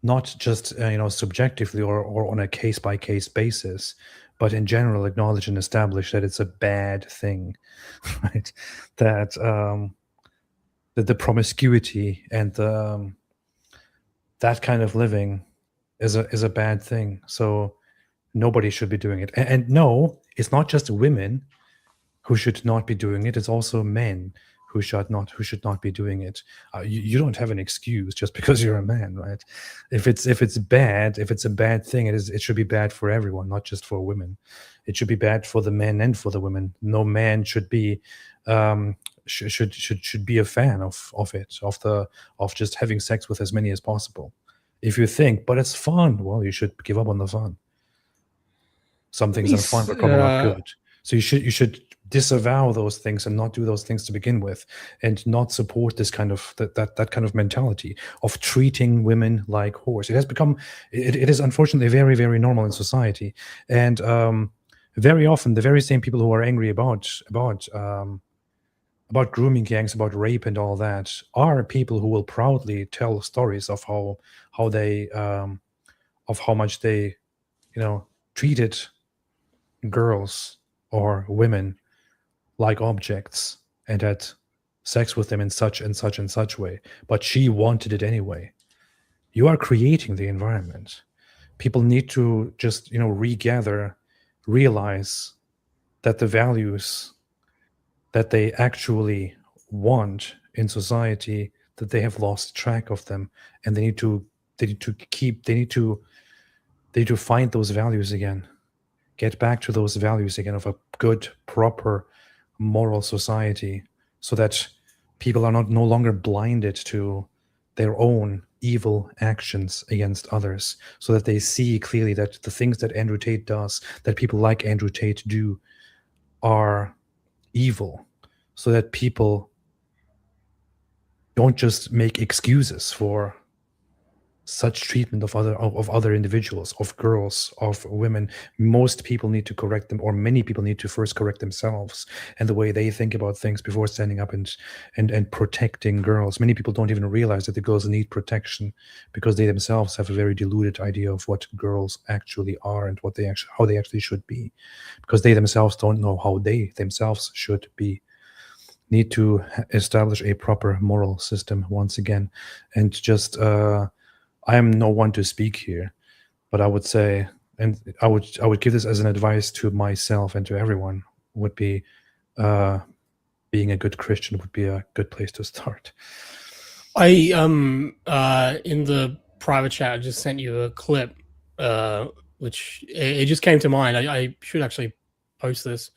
not just subjectively or on a case by case basis, but in general acknowledge and establish that it's a bad thing, right? That the promiscuity and that kind of living is a bad thing. So nobody should be doing it. And no, it's not just women who should not be doing it. It's also men who should not be doing it. You don't have an excuse just because you're a man, right? If it's a bad thing, it should be bad for everyone, not just for women. It should be bad for the men and for the women. No man should be should be a fan of just having sex with as many as possible. If you think, but it's fun, well, you should give up on the fun. Some things are fun, but probably not good. So you should disavow those things and not do those things to begin with, and not support this kind of that kind of mentality of treating women like whores. It has become, it is unfortunately very, very normal in society, and very often the very same people who are angry about grooming gangs, about rape and all that, are people who will proudly tell stories of how they of how much they treated girls or women like objects and had sex with them in such and such and such way, but she wanted it anyway. You are creating the environment. People need to just regather, realize that the values that they actually want in society, that they have lost track of them, and they need to find those values again, get back to those values again of a good, proper, moral society, so that people are no longer blinded to their own evil actions against others, so that they see clearly that the things that Andrew Tate does, that people like Andrew Tate do, are evil, so that people don't just make excuses for such treatment of other individuals, of girls, of women. Most people need to correct them, or many people need to first correct themselves and the way they think about things before standing up and protecting girls. Many people don't even realize that the girls need protection because they themselves have a very diluted idea of what girls actually are and how they actually should be, because they themselves don't know how they themselves should be. Need to establish a proper moral system once again, and just I am no one to speak here, but I would say, and I would give this as an advice to myself and to everyone, would be being a good Christian would be a good place to start. I in the private chat I just sent you a clip, which it just came to mind. I should actually post this,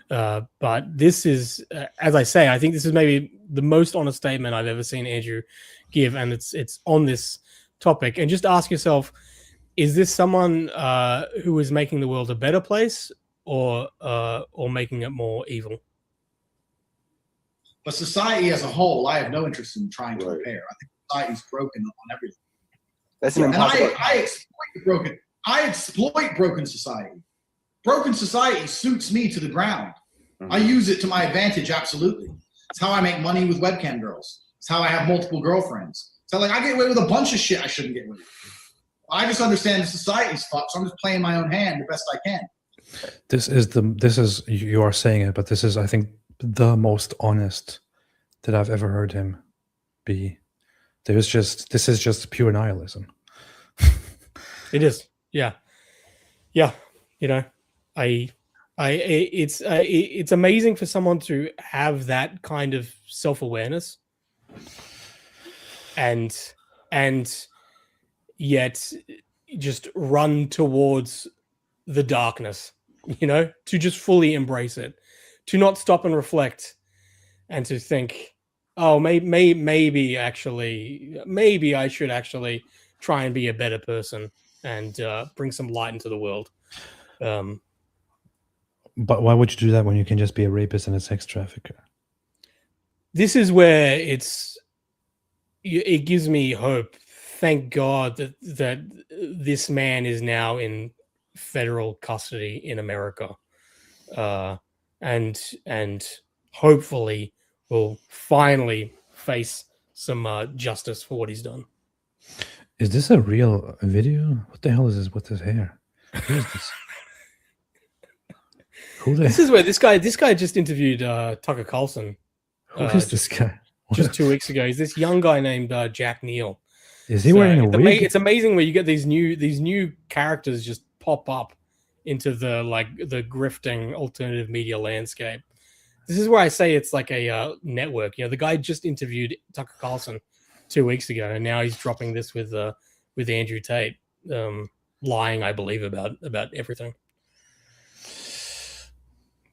but this is, as I say, I think this is maybe the most honest statement I've ever seen Andrew give, and it's on this topic. And just ask yourself, is this someone who is making the world a better place, or making it more evil? But society as a whole, I have no interest in trying to repair. I think society's broken on everything. That's an impossible. I exploit broken society. Broken society suits me to the ground. I use it to my advantage, absolutely. It's how I make money with webcam girls. It's how I have multiple girlfriends. So like I get away with a bunch of shit I shouldn't get away with. I just understand the society's fucked, so I'm just playing my own hand the best I can. This is you are saying it, but this is, I think, the most honest that I've ever heard him be. This is just pure nihilism. It is, yeah. You know, it's amazing for someone to have that kind of self-awareness, and yet just run towards the darkness. You know, to just fully embrace it, to not stop and reflect, and to think, oh, maybe I should actually try and be a better person and bring some light into the world. But why would you do that when you can just be a rapist and a sex trafficker? This is where it gives me hope. Thank God that this man is now in federal custody in America, and hopefully will finally face some justice for what he's done. Is this a real video? What the hell is this with his hair? Who is this? This is where this guy just interviewed Tucker Carlson. Who is this guy? Just 2 weeks ago. He's this young guy named Jack Neal. Is he wearing a wig? It's amazing where you get these new characters just pop up into the grifting alternative media landscape. This is where I say it's like a network. You know, the guy just interviewed Tucker Carlson 2 weeks ago, and now he's dropping this with Andrew Tate, lying, I believe, about everything.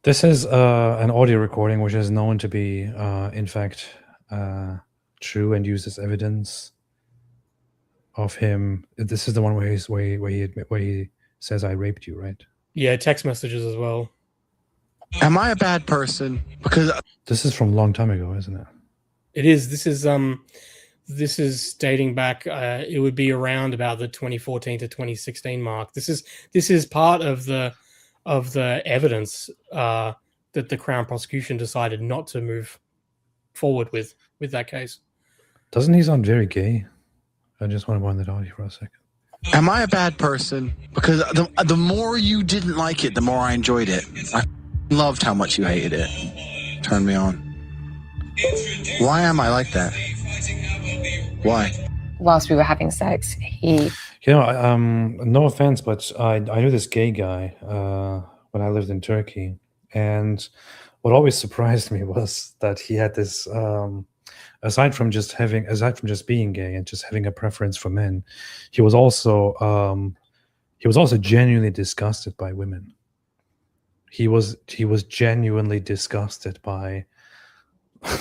This is an audio recording which is known to be, in fact, true and used as evidence of him. This is the one where he says, "I raped you," right? Yeah, text messages as well. Am I a bad person? Because this is from a long time ago, isn't it? It is. This is dating back. It would be around about the 2014 to 2016 mark. This is part of the evidence that the Crown prosecution decided not to move forward with that case. Doesn't he sound very gay? I just want to wind that audio for a second. am I a bad person? Because the more you didn't like it, the more I enjoyed it. I loved how much you hated it. Turned me on. Why am I like that? Why? Whilst we were having sex, he... You know, no offense, but I knew this gay guy when I lived in Turkey. And what always surprised me was that he had this, aside from just being gay and just having a preference for men, he was also genuinely disgusted by women. He was genuinely disgusted by a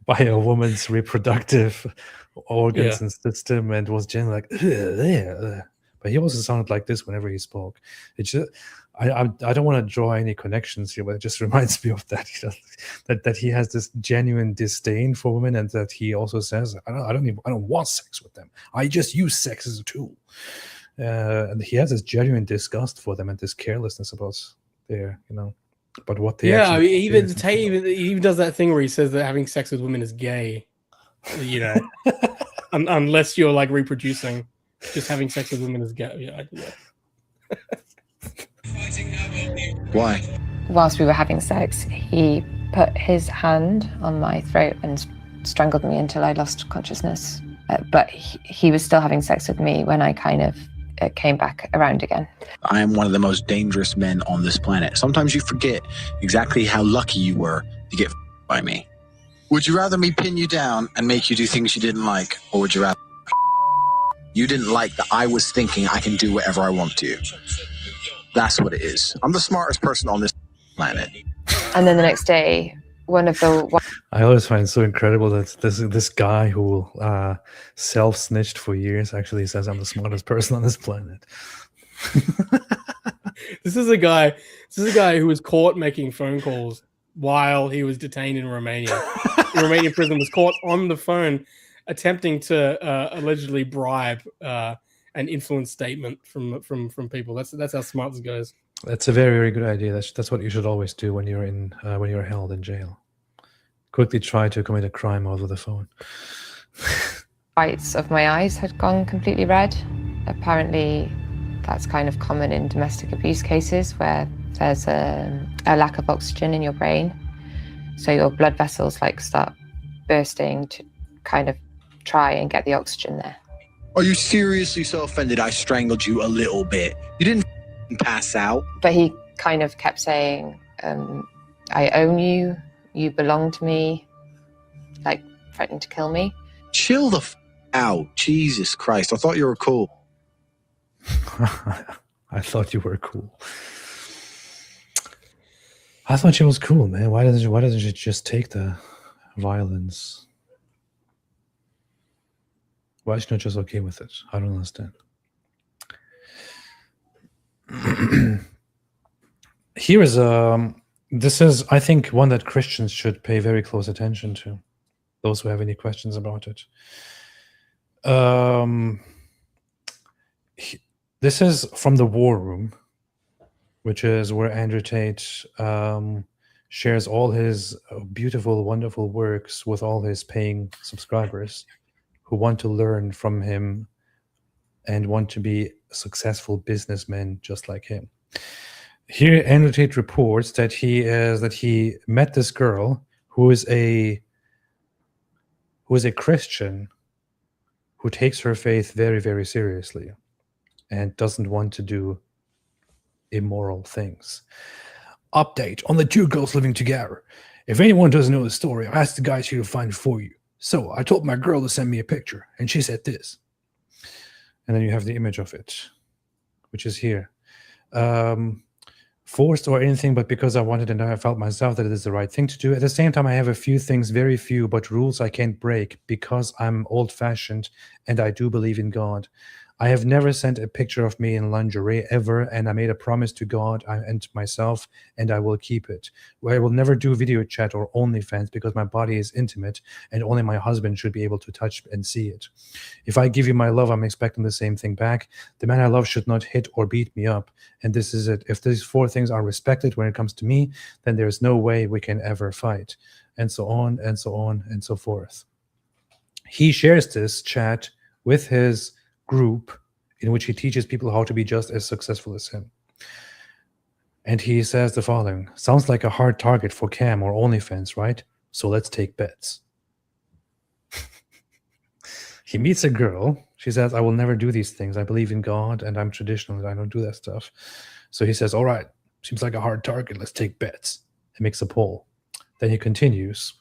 woman's reproductive organs and system, and was generally like, ugh. But he also sounded like this whenever he spoke. It's just, I don't want to draw any connections here, but it just reminds me of that, you know, that he has this genuine disdain for women, and that he also says, I don't want sex with them. I just use sex as a tool. And he has this genuine disgust for them and this carelessness about their, you know, but what they I mean, even Tate even does that thing where he says that having sex with women is gay, you know, unless you're like reproducing. Just having sex with women is gay. Why? Whilst we were having sex, he put his hand on my throat and strangled me until I lost consciousness. But he was still having sex with me when I kind of came back around again. I am one of the most dangerous men on this planet. Sometimes you forget exactly how lucky you were to get by me. Would you rather me pin you down and make you do things you didn't like, or would you rather you didn't like that I was thinking I can do whatever I want to? That's what it is. I'm the smartest person on this planet. And then the next day, I always find it so incredible that this guy who self-snitched for years actually says I'm the smartest person on this planet. This is a guy who was caught making phone calls while he was detained in Romania. The Romanian prison was caught on the phone attempting to allegedly bribe an influence statement from people. That's how smart this goes. That's a very, very good idea. That's what you should always do when you're held in jail. Quickly try to commit a crime over the phone. Whites of my eyes had gone completely red. Apparently, that's kind of common in domestic abuse cases where there's a lack of oxygen in your brain. So your blood vessels like start bursting to kind of try and get the oxygen there. Are you seriously so offended I strangled you a little bit? You didn't pass out. But he kind of kept saying, I own you, you belong to me, like threatening to kill me. Chill the out. Jesus Christ. I thought you were cool. I thought you were cool. I thought she was cool, man. Why doesn't she just take the violence? Why is she not just okay with it? I don't understand. Here is this is, I think, one that Christians should pay very close attention to. Those who have any questions about it. This is from the War Room, which is where Andrew Tate shares all his beautiful, wonderful works with all his paying subscribers who want to learn from him and want to be successful businessmen just like him. Here, Andrew Tate reports that he met this girl who is a Christian who takes her faith very, very seriously and doesn't want to do immoral things. Update on the two girls living together. If anyone doesn't know the story, I asked the guys here to find it for you. So I told my girl to send me a picture, and she said this. And then you have the image of it, which is here. Forced or anything, but because I wanted and I felt myself that it is the right thing to do. At the same time, I have a few things, very few, but rules I can't break because I'm old-fashioned and I do believe in God. I have never sent a picture of me in lingerie ever, and I made a promise to God and myself, and I will keep it. I will never do video chat or OnlyFans because my body is intimate, and only my husband should be able to touch and see it. If I give you my love, I'm expecting the same thing back. The man I love should not hit or beat me up, and this is it. If these four things are respected when it comes to me, then there's no way we can ever fight, and so on, and so on, and so forth. He shares this chat with his group in which he teaches people how to be just as successful as him. And he says the following: sounds like a hard target for Cam or OnlyFans, right? So let's take bets. He meets a girl. She says, I will never do these things. I believe in God and I'm traditional and I don't do that stuff. So he says, all right, seems like a hard target. Let's take bets. He makes a poll. Then he continues.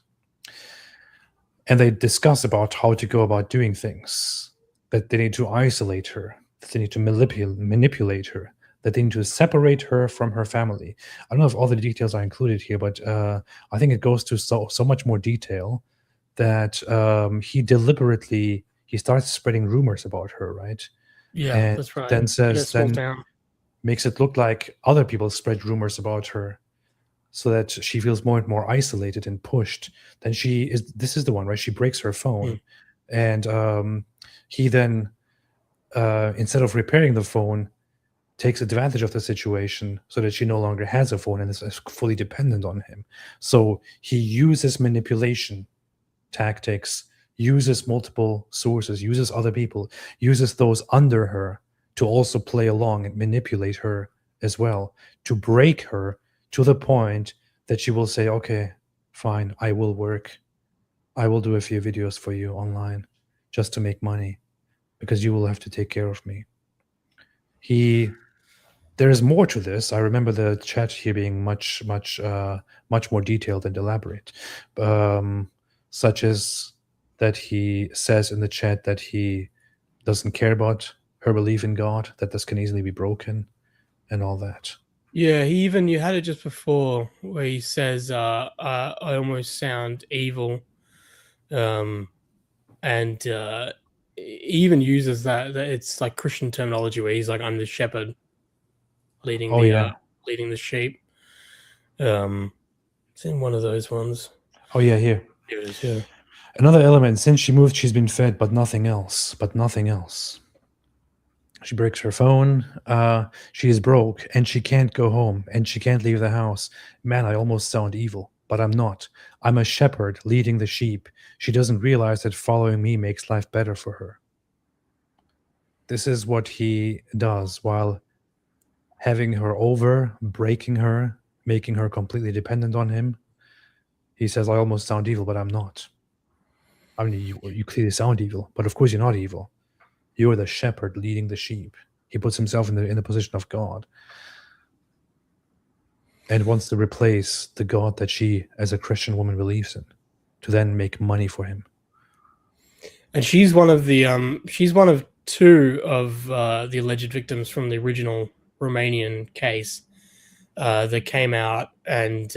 And they discuss about how to go about doing things. That they need to isolate her, that they need to manipulate her, that they need to separate her from her family. I don't know if all the details are included here, but I think it goes to so much more detail that he starts spreading rumors about her, right? Yeah, and that's right. Then makes it look like other people spread rumors about her, so that she feels more and more isolated and pushed. Then this is the one, right? She breaks her phone, and he then, instead of repairing the phone, takes advantage of the situation so that she no longer has a phone and is fully dependent on him. So he uses manipulation tactics, uses multiple sources, uses other people, uses those under her to also play along and manipulate her as well, to break her to the point that she will say, okay, fine, I will work. I will do a few videos for you online just to make money because you will have to take care of me. There is more to this. I remember the chat here being much more detailed and elaborate, such as that he says in the chat that he doesn't care about her belief in God, that this can easily be broken and all that. Yeah, you had it just before where he says, I almost sound evil. And he even uses that it's like Christian terminology where he's like, I'm the shepherd leading the sheep. It's in one of those ones. Oh yeah, here. Here it is. Yeah. Another element, since she moved, she's been fed, but nothing else. But nothing else. She breaks her phone. She is broke, and she can't go home, and she can't leave the house. Man, I almost sound evil, but I'm not. I'm a shepherd leading the sheep. She doesn't realize that following me makes life better for her. This is what he does while having her over, breaking her, making her completely dependent on him. He says, I almost sound evil, but I'm not. I mean, you clearly sound evil, but of course you're not evil. You're the shepherd leading the sheep. He puts himself in the position of God and wants to replace the God that she, as a Christian woman, believes in, to then make money for him. And she's one of the she's one of two of the alleged victims from the original Romanian case that came out and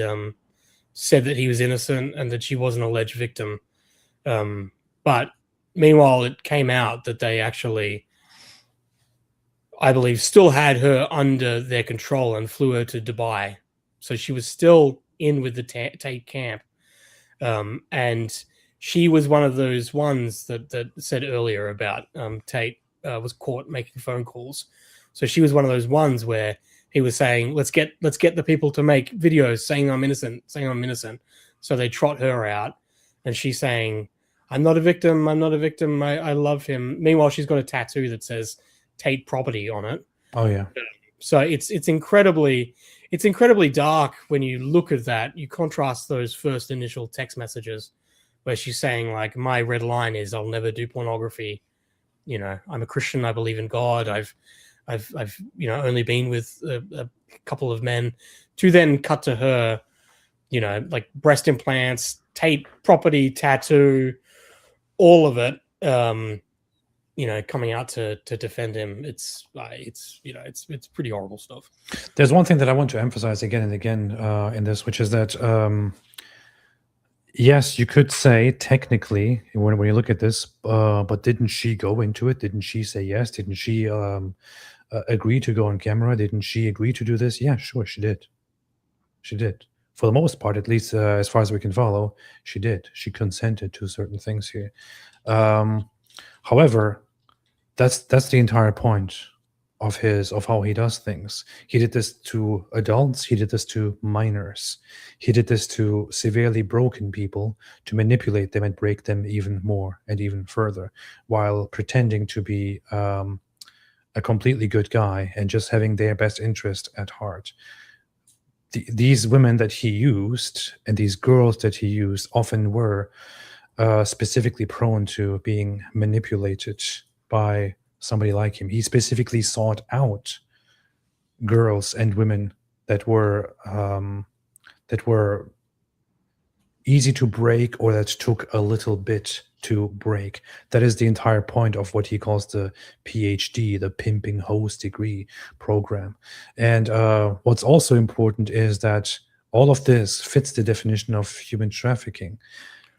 said that he was innocent and that she was an alleged victim. But meanwhile, it came out that they actually, I believe, still had her under their control and flew her to Dubai. So she was still in with the Tate camp. And she was one of those ones that said earlier about Tate was caught making phone calls. So she was one of those ones where he was saying, let's get the people to make videos saying I'm innocent. So they trot her out, and she's saying, I'm not a victim. I love him. Meanwhile, she's got a tattoo that says Tate property on it. Oh yeah. So it's incredibly dark when you look at that. You contrast those first initial text messages where she's saying, like, my red line is I'll never do pornography. You know, I'm a Christian. I believe in God. I've only been with a couple of men, to then cut to her, like breast implants, Tate property, tattoo, all of it, coming out to defend him. It's pretty horrible stuff. There's one thing that I want to emphasize again and again in this, which is that yes, you could say technically when you look at this, but didn't she go into it? Didn't she say yes? Didn't she agree to go on camera? Didn't she agree to do this? Yeah, sure, she did. She did. For the most part, at least as far as we can follow, she did. She consented to certain things here. However, that's the entire point of how he does things. He did this to adults. He did this to minors. He did this to severely broken people to manipulate them and break them even more and even further, while pretending to be a completely good guy and just having their best interest at heart. These women that he used and these girls that he used often were specifically prone to being manipulated by somebody like him. He specifically sought out girls and women that were easy to break or that took a little bit to break. That is the entire point of what he calls the PhD, the Pimping Hose Degree program. And what's also important is that all of this fits the definition of human trafficking.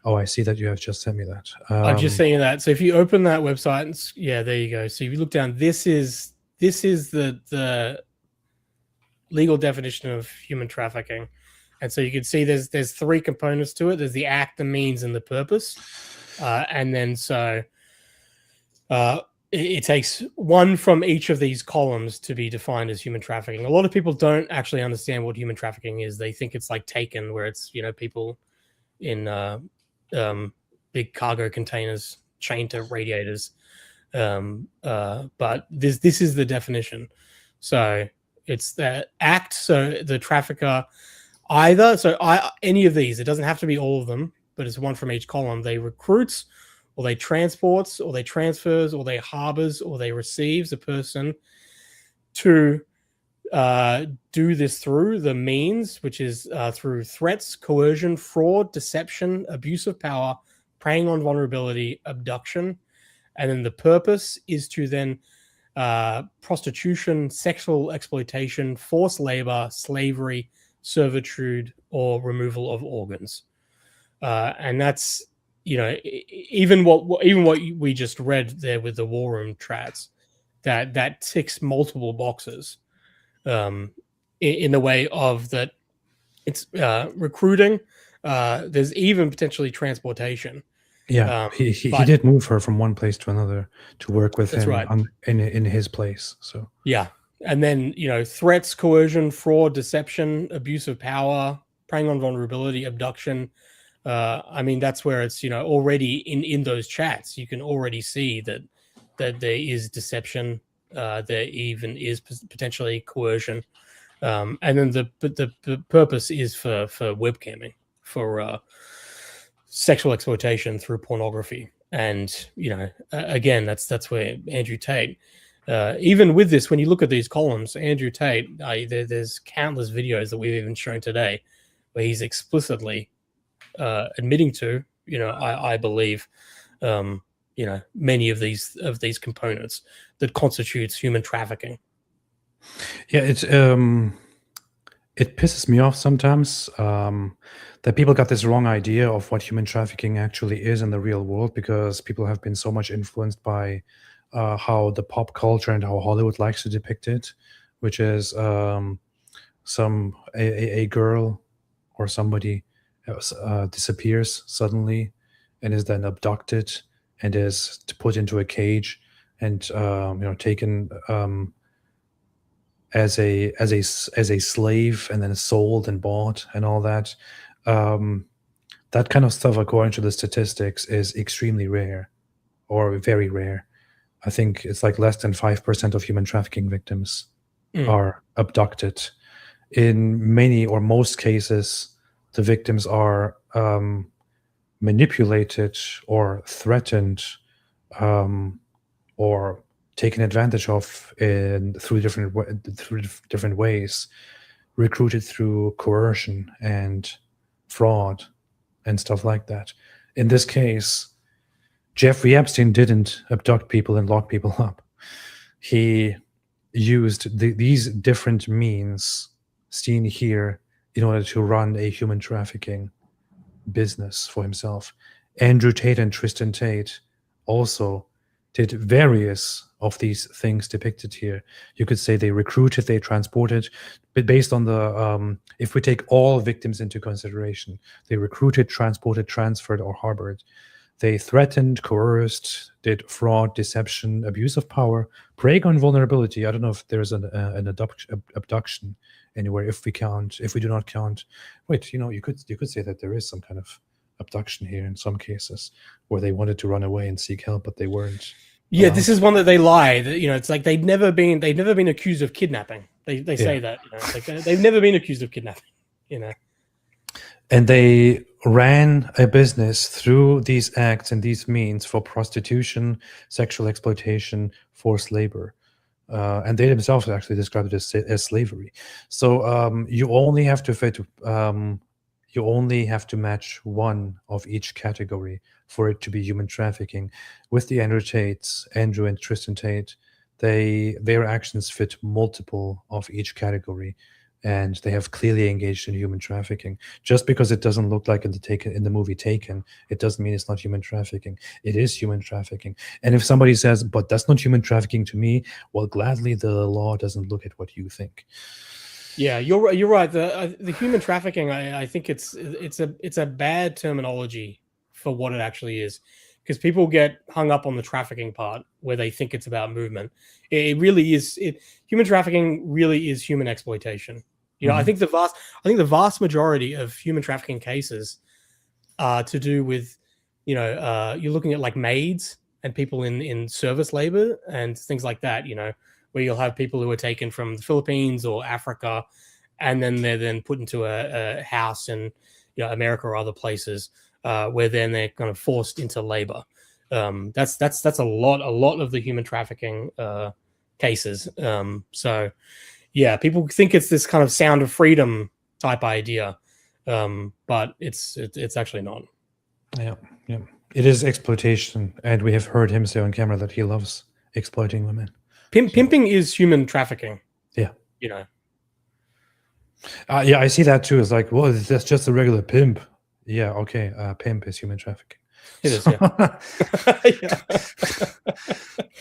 Oh, I see that you have just sent me that. I'm just saying that. So if you open that website, and there you go. So if you look down, this is the legal definition of human trafficking. And so you can see there's three components to it. There's the act, the means, and the purpose. And then it takes one from each of these columns to be defined as human trafficking. A lot of people don't actually understand what human trafficking is. They think it's like Taken, where it's people in big cargo containers chained to radiators. But this is the definition. So it's the act. So the trafficker any of these. It doesn't have to be all of them, but it's one from each column. They recruits, or they transports, or they transfers, or they harbors, or they receives a person to do this through the means, which is through threats, coercion, fraud, deception, abuse of power, preying on vulnerability, abduction. And then the purpose is to then prostitution, sexual exploitation, forced labor, slavery, servitude, or removal of organs. And that's, even what we just read there with the war room trats, that ticks multiple boxes in the way of that It's recruiting. There's even potentially transportation. Yeah, he but- did move her from one place to another to work with That's him right. in his place. So Yeah. And then, threats, coercion, fraud, deception, abuse of power, preying on vulnerability, abduction. That's where it's, already in those chats, you can already see that there is deception. There even is potentially coercion. And then the purpose is for webcamming, for sexual exploitation through pornography. And, again, that's where Andrew Tate, even with this, when you look at these columns, Andrew Tate, there's countless videos that we've even shown today where he's explicitly admitting to, I believe, many of these components that constitutes human trafficking. yeah, it pisses me off sometimes that people got this wrong idea of what human trafficking actually is in the real world, because people have been so much influenced by how the pop culture and how Hollywood likes to depict it, which is a girl or somebody disappears suddenly and is then abducted and is put into a cage and taken as a slave and then sold and bought and all that. That kind of stuff, according to the statistics, is extremely rare or very rare. I think it's like less than 5% of human trafficking victims are abducted. In many or most cases, the victims are manipulated or threatened or taken advantage of through different ways, recruited through coercion and fraud and stuff like that. In this case, Jeffrey Epstein didn't abduct people and lock people up. He used these different means seen here in order to run a human trafficking business for himself. Andrew Tate and Tristan Tate also did various of these things depicted here. You could say they recruited, they transported, but based on the, if we take all victims into consideration, they recruited, transported, transferred, or harbored. They threatened, coerced, did fraud, deception, abuse of power, preying on vulnerability. I don't know if there's an abduction anywhere. If we do not count, wait, you could say that there is some kind of abduction here in some cases where they wanted to run away and seek help, but they weren't. Yeah, this is one that they lie. That, it's like they've never been accused of kidnapping. They say that, it's like they've never been accused of kidnapping. And they ran a business through these acts and these means for prostitution, sexual exploitation, forced labor. And they themselves actually described it as slavery. So you only have to match one of each category for it to be human trafficking. With the Andrew and Tristan Tate, their actions fit multiple of each category, and they have clearly engaged in human trafficking. Just because it doesn't look like in the movie Taken, it doesn't mean it's not human trafficking. It is human trafficking. And if somebody says, but that's not human trafficking to me, well, gladly the law doesn't look at what you think. Yeah, you're right. The human trafficking, I think it's a bad terminology for what it actually is, because people get hung up on the trafficking part where they think it's about movement. It really is. Human trafficking really is human exploitation. I think the vast majority of human trafficking cases are to do with, you're looking at like maids and people in service labor and things like that. Where you'll have people who are taken from the Philippines or Africa, and then they're then put into a house in America or other places, where then they're kind of forced into labor. That's a lot of the human trafficking cases. So yeah, people think it's this kind of sound of freedom type idea, but it's actually not. Yeah. It is exploitation, and we have heard him say on camera that he loves exploiting women. Pimping is human trafficking. Yeah. Yeah, I see that too. It's like, well, that's just a regular pimp. Yeah, okay. Pimp is human trafficking. It is, yeah.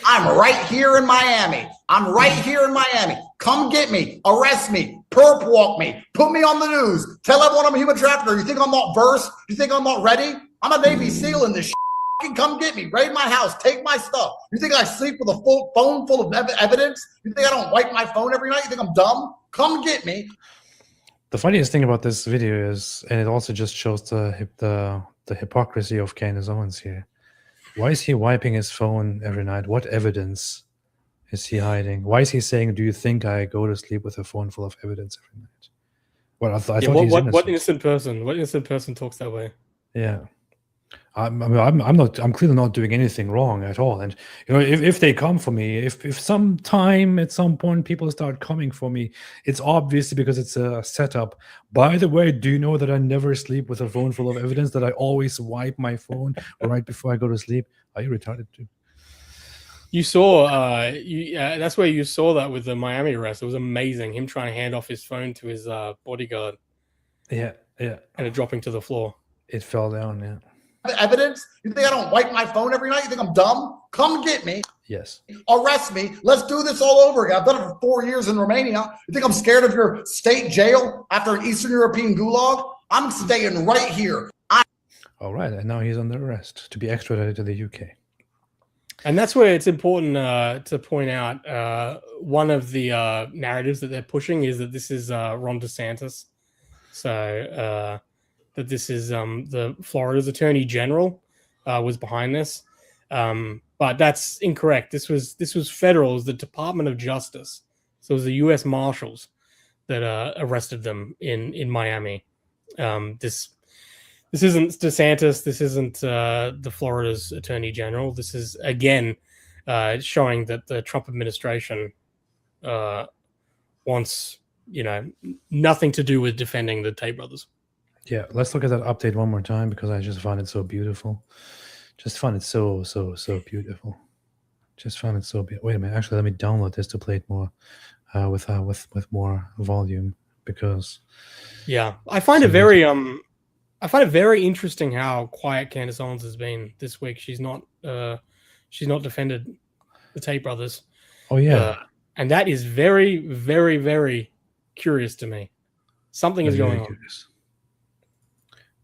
I'm right here in Miami. I'm right here in Miami. Come get me, arrest me, perp walk me, put me on the news, tell everyone I'm a human trafficker. You think I'm not versed? You think I'm not ready? I'm a Navy SEAL in this shit. Come get me, raid my house, take my stuff. You think I sleep with a full phone full of evidence? You think I don't wipe my phone every night? You think I'm dumb? Come get me. The funniest thing about this video is, and it also just shows the hypocrisy of Candace Owens here. Why is he wiping his phone every night? What evidence is he hiding? Why is he saying, "Do you think I go to sleep with a phone full of evidence every night?" Well, I thought he's innocent. What innocent person? What innocent person talks that way? Yeah. I'm clearly not doing anything wrong at all. And you know, if they come for me, if sometime at some point people start coming for me, it's obviously because it's a setup. By the way, do you know that I never sleep with a phone full of evidence? That I always wipe my phone right before I go to sleep? Are you retarded too? You saw, that's where you saw that with the Miami arrest. It was amazing. Him trying to hand off his phone to his bodyguard. Yeah. And it dropping to the floor. It fell down. Yeah. Evidence? You think I don't wipe my phone every night? You think I'm dumb? Come get me. Yes. Arrest me. Let's do this all over again. I've done it for 4 years in Romania. You think I'm scared of your state jail after an Eastern European gulag? I'm staying right here. All right. And now he's under arrest to be extradited to the UK. And that's where it's important to point out one of the narratives that they're pushing is that this is Ron DeSantis. So that this is the Florida's Attorney General was behind this, but that's incorrect. This was federal, it was the Department of Justice, so it was the U.S. Marshals that arrested them in Miami. This isn't DeSantis. This isn't the Florida's Attorney General. This is again showing that the Trump administration wants nothing to do with defending the Tate brothers. Yeah, let's look at that update one more time because I just found it so beautiful. Just found it so beautiful. Just found it so beautiful. Wait a minute. Actually, let me download this to play it more with more volume because. Yeah, I find it very interesting how quiet Candace Owens has been this week. She's not defended the Tate brothers. Oh yeah, and that is very, very, very curious to me. Something is going on. Curious.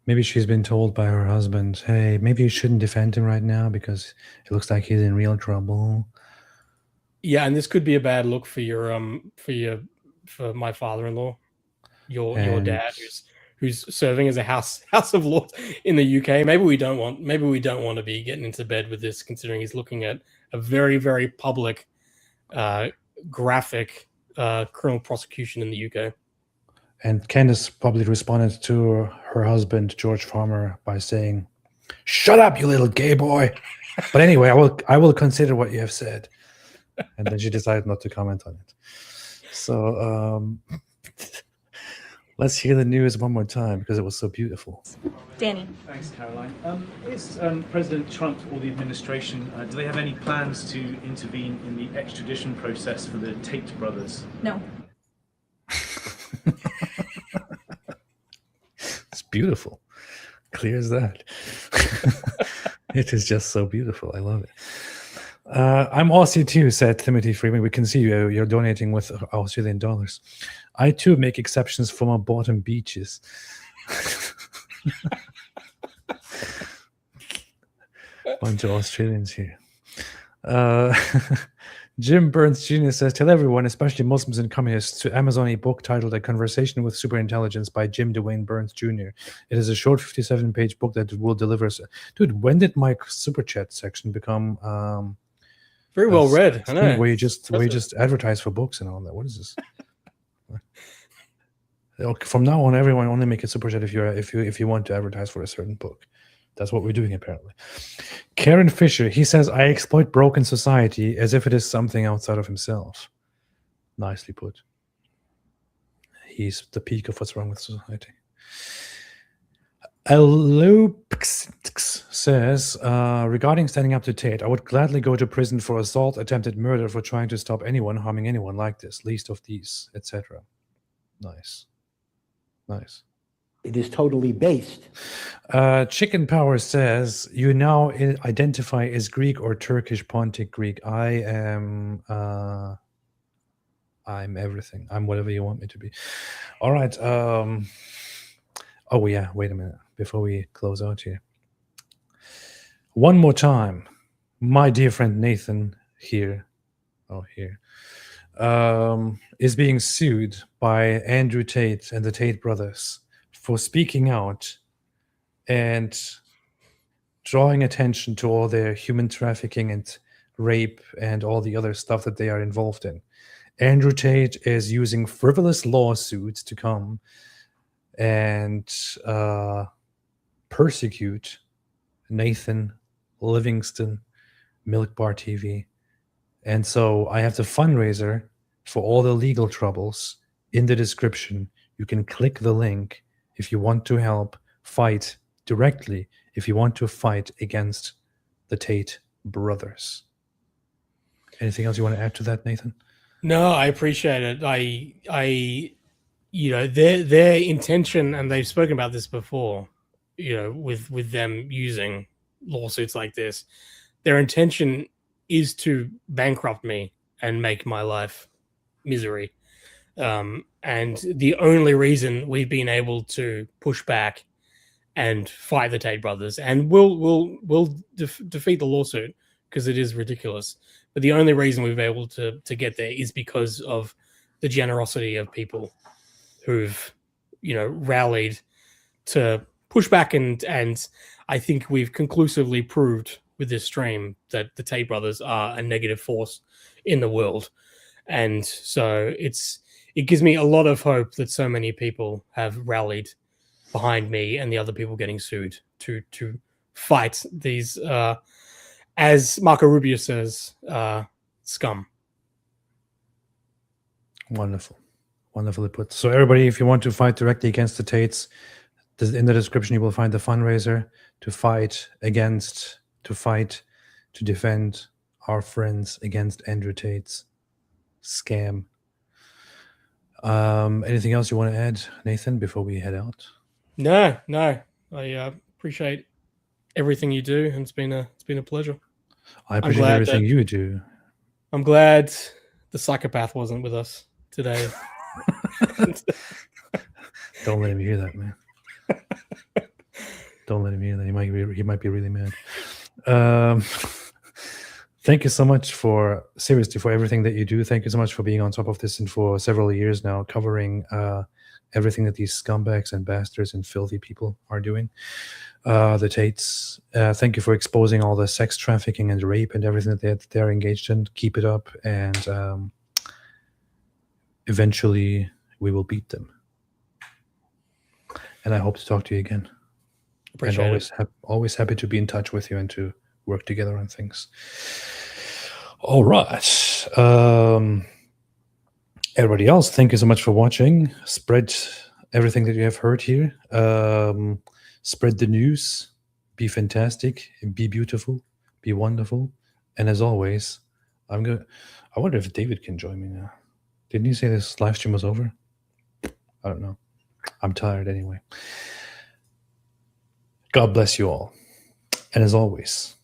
Maybe she's been told by her husband, "Hey, maybe you shouldn't defend him right now because it looks like he's in real trouble." Yeah, and this could be a bad look for for my father-in-law, your dad, who's serving as a House of Lords in the UK. Maybe we don't want to be getting into bed with this, considering he's looking at a very, very public, graphic criminal prosecution in the UK. And Candace probably responded to her husband, George Farmer, by saying, "Shut up, you little gay boy." But anyway, I will consider what you have said. And then she decided not to comment on it. So let's hear the news one more time because it was so beautiful. Danny. Thanks, Caroline. Is President Trump or the administration, do they have any plans to intervene in the extradition process for the Tate brothers? No. It's beautiful. Clear as that. It is just so beautiful. I love it. I'm Aussie too, said Timothy Freeman. We can see you're donating with Australian dollars. I too make exceptions for my bottom beaches. Bunch of Australians here. Jim Burns Jr. says, tell everyone, especially Muslims and communists, to Amazon a book titled A Conversation with Superintelligence by Jim Dwayne Burns Jr. It is a short 57-page book that will deliver... Dude, when did my super chat section become... very well read, I know. Where you just advertise for books and all that. What is this? From now on, everyone only make a super chat if you want to advertise for a certain book. That's what we're doing, apparently. Karen Fisher, he says, I exploit broken society as if it is something outside of himself. Nicely put. He's the peak of what's wrong with society. Elopx says, regarding standing up to Tate, I would gladly go to prison for assault, attempted murder, for trying to stop anyone harming anyone like this, least of these, etc. Nice. Nice. It is totally based. Chicken Power says you now identify as Greek or Turkish Pontic Greek. I'm everything. I'm whatever you want me to be. All right. Oh yeah. Wait a minute before we close out here. One more time, my dear friend Nathan here. Is being sued by Andrew Tate and the Tate brothers for speaking out and drawing attention to all their human trafficking and rape and all the other stuff that they are involved in. Andrew Tate is using frivolous lawsuits to come and persecute Nathan, Livingston, Milkbar TV. And so I have the fundraiser for all the legal troubles in the description. You can click the link if you want to help fight directly, if you want to fight against the Tate brothers. Anything else you want to add to that, Nathan? No, I appreciate it. I their intention, and they've spoken about this before, with them using lawsuits like this, their intention is to bankrupt me and make my life misery. And the only reason we've been able to push back and fight the Tate brothers, and we'll defeat the lawsuit because it is ridiculous. But the only reason we've been able to get there is because of the generosity of people who've, rallied to push back. And I think we've conclusively proved with this stream that the Tate brothers are a negative force in the world. And so it gives me a lot of hope that so many people have rallied behind me and the other people getting sued to fight these, as Marco Rubio says, scum. Wonderful. Wonderfully put. So everybody, if you want to fight directly against the Tates, in the description you will find the fundraiser to fight against, to defend our friends against Andrew Tate's scam. Anything else you want to add, Nathan, before we head out? No. I appreciate everything you do, and it's been a pleasure. I appreciate everything you do. I'm glad the psychopath wasn't with us today. Don't let him hear that, man. Don't let him hear that. He might be really mad. Thank you so much for everything that you do. Thank you so much for being on top of this and for several years now covering everything that these scumbags and bastards and filthy people are doing. The Tates, thank you for exposing all the sex trafficking and rape and everything that they're engaged in. Keep it up, and eventually we will beat them. And I hope to talk to you again. Appreciate and always happy to be in touch with you and to work together on things. All right. Everybody else, thank you so much for watching. Spread everything that you have heard here. Spread the news. Be fantastic. Be beautiful. Be wonderful. And as always, I wonder if David can join me now. Didn't he say this live stream was over? I don't know. I'm tired anyway. God bless you all. And as always,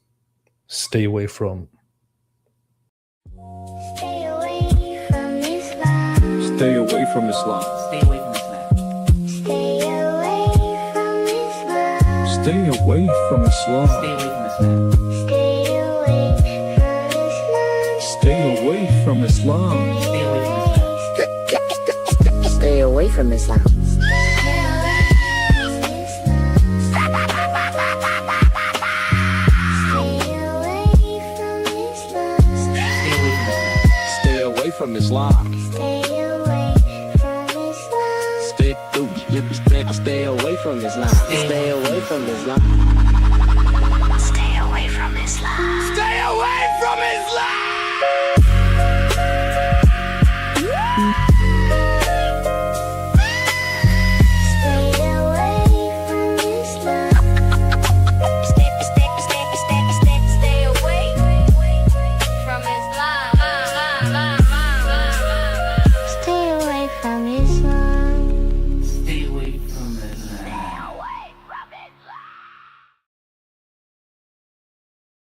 stay away from... Stay away from Islam. Stay away from Islam. Stay away from Islam. Stay away from Islam. Stay away from Islam. Stay away from Islam. Stay away from Islam. Stay away from Islam. Stay away from Islam. Stay away from Islam.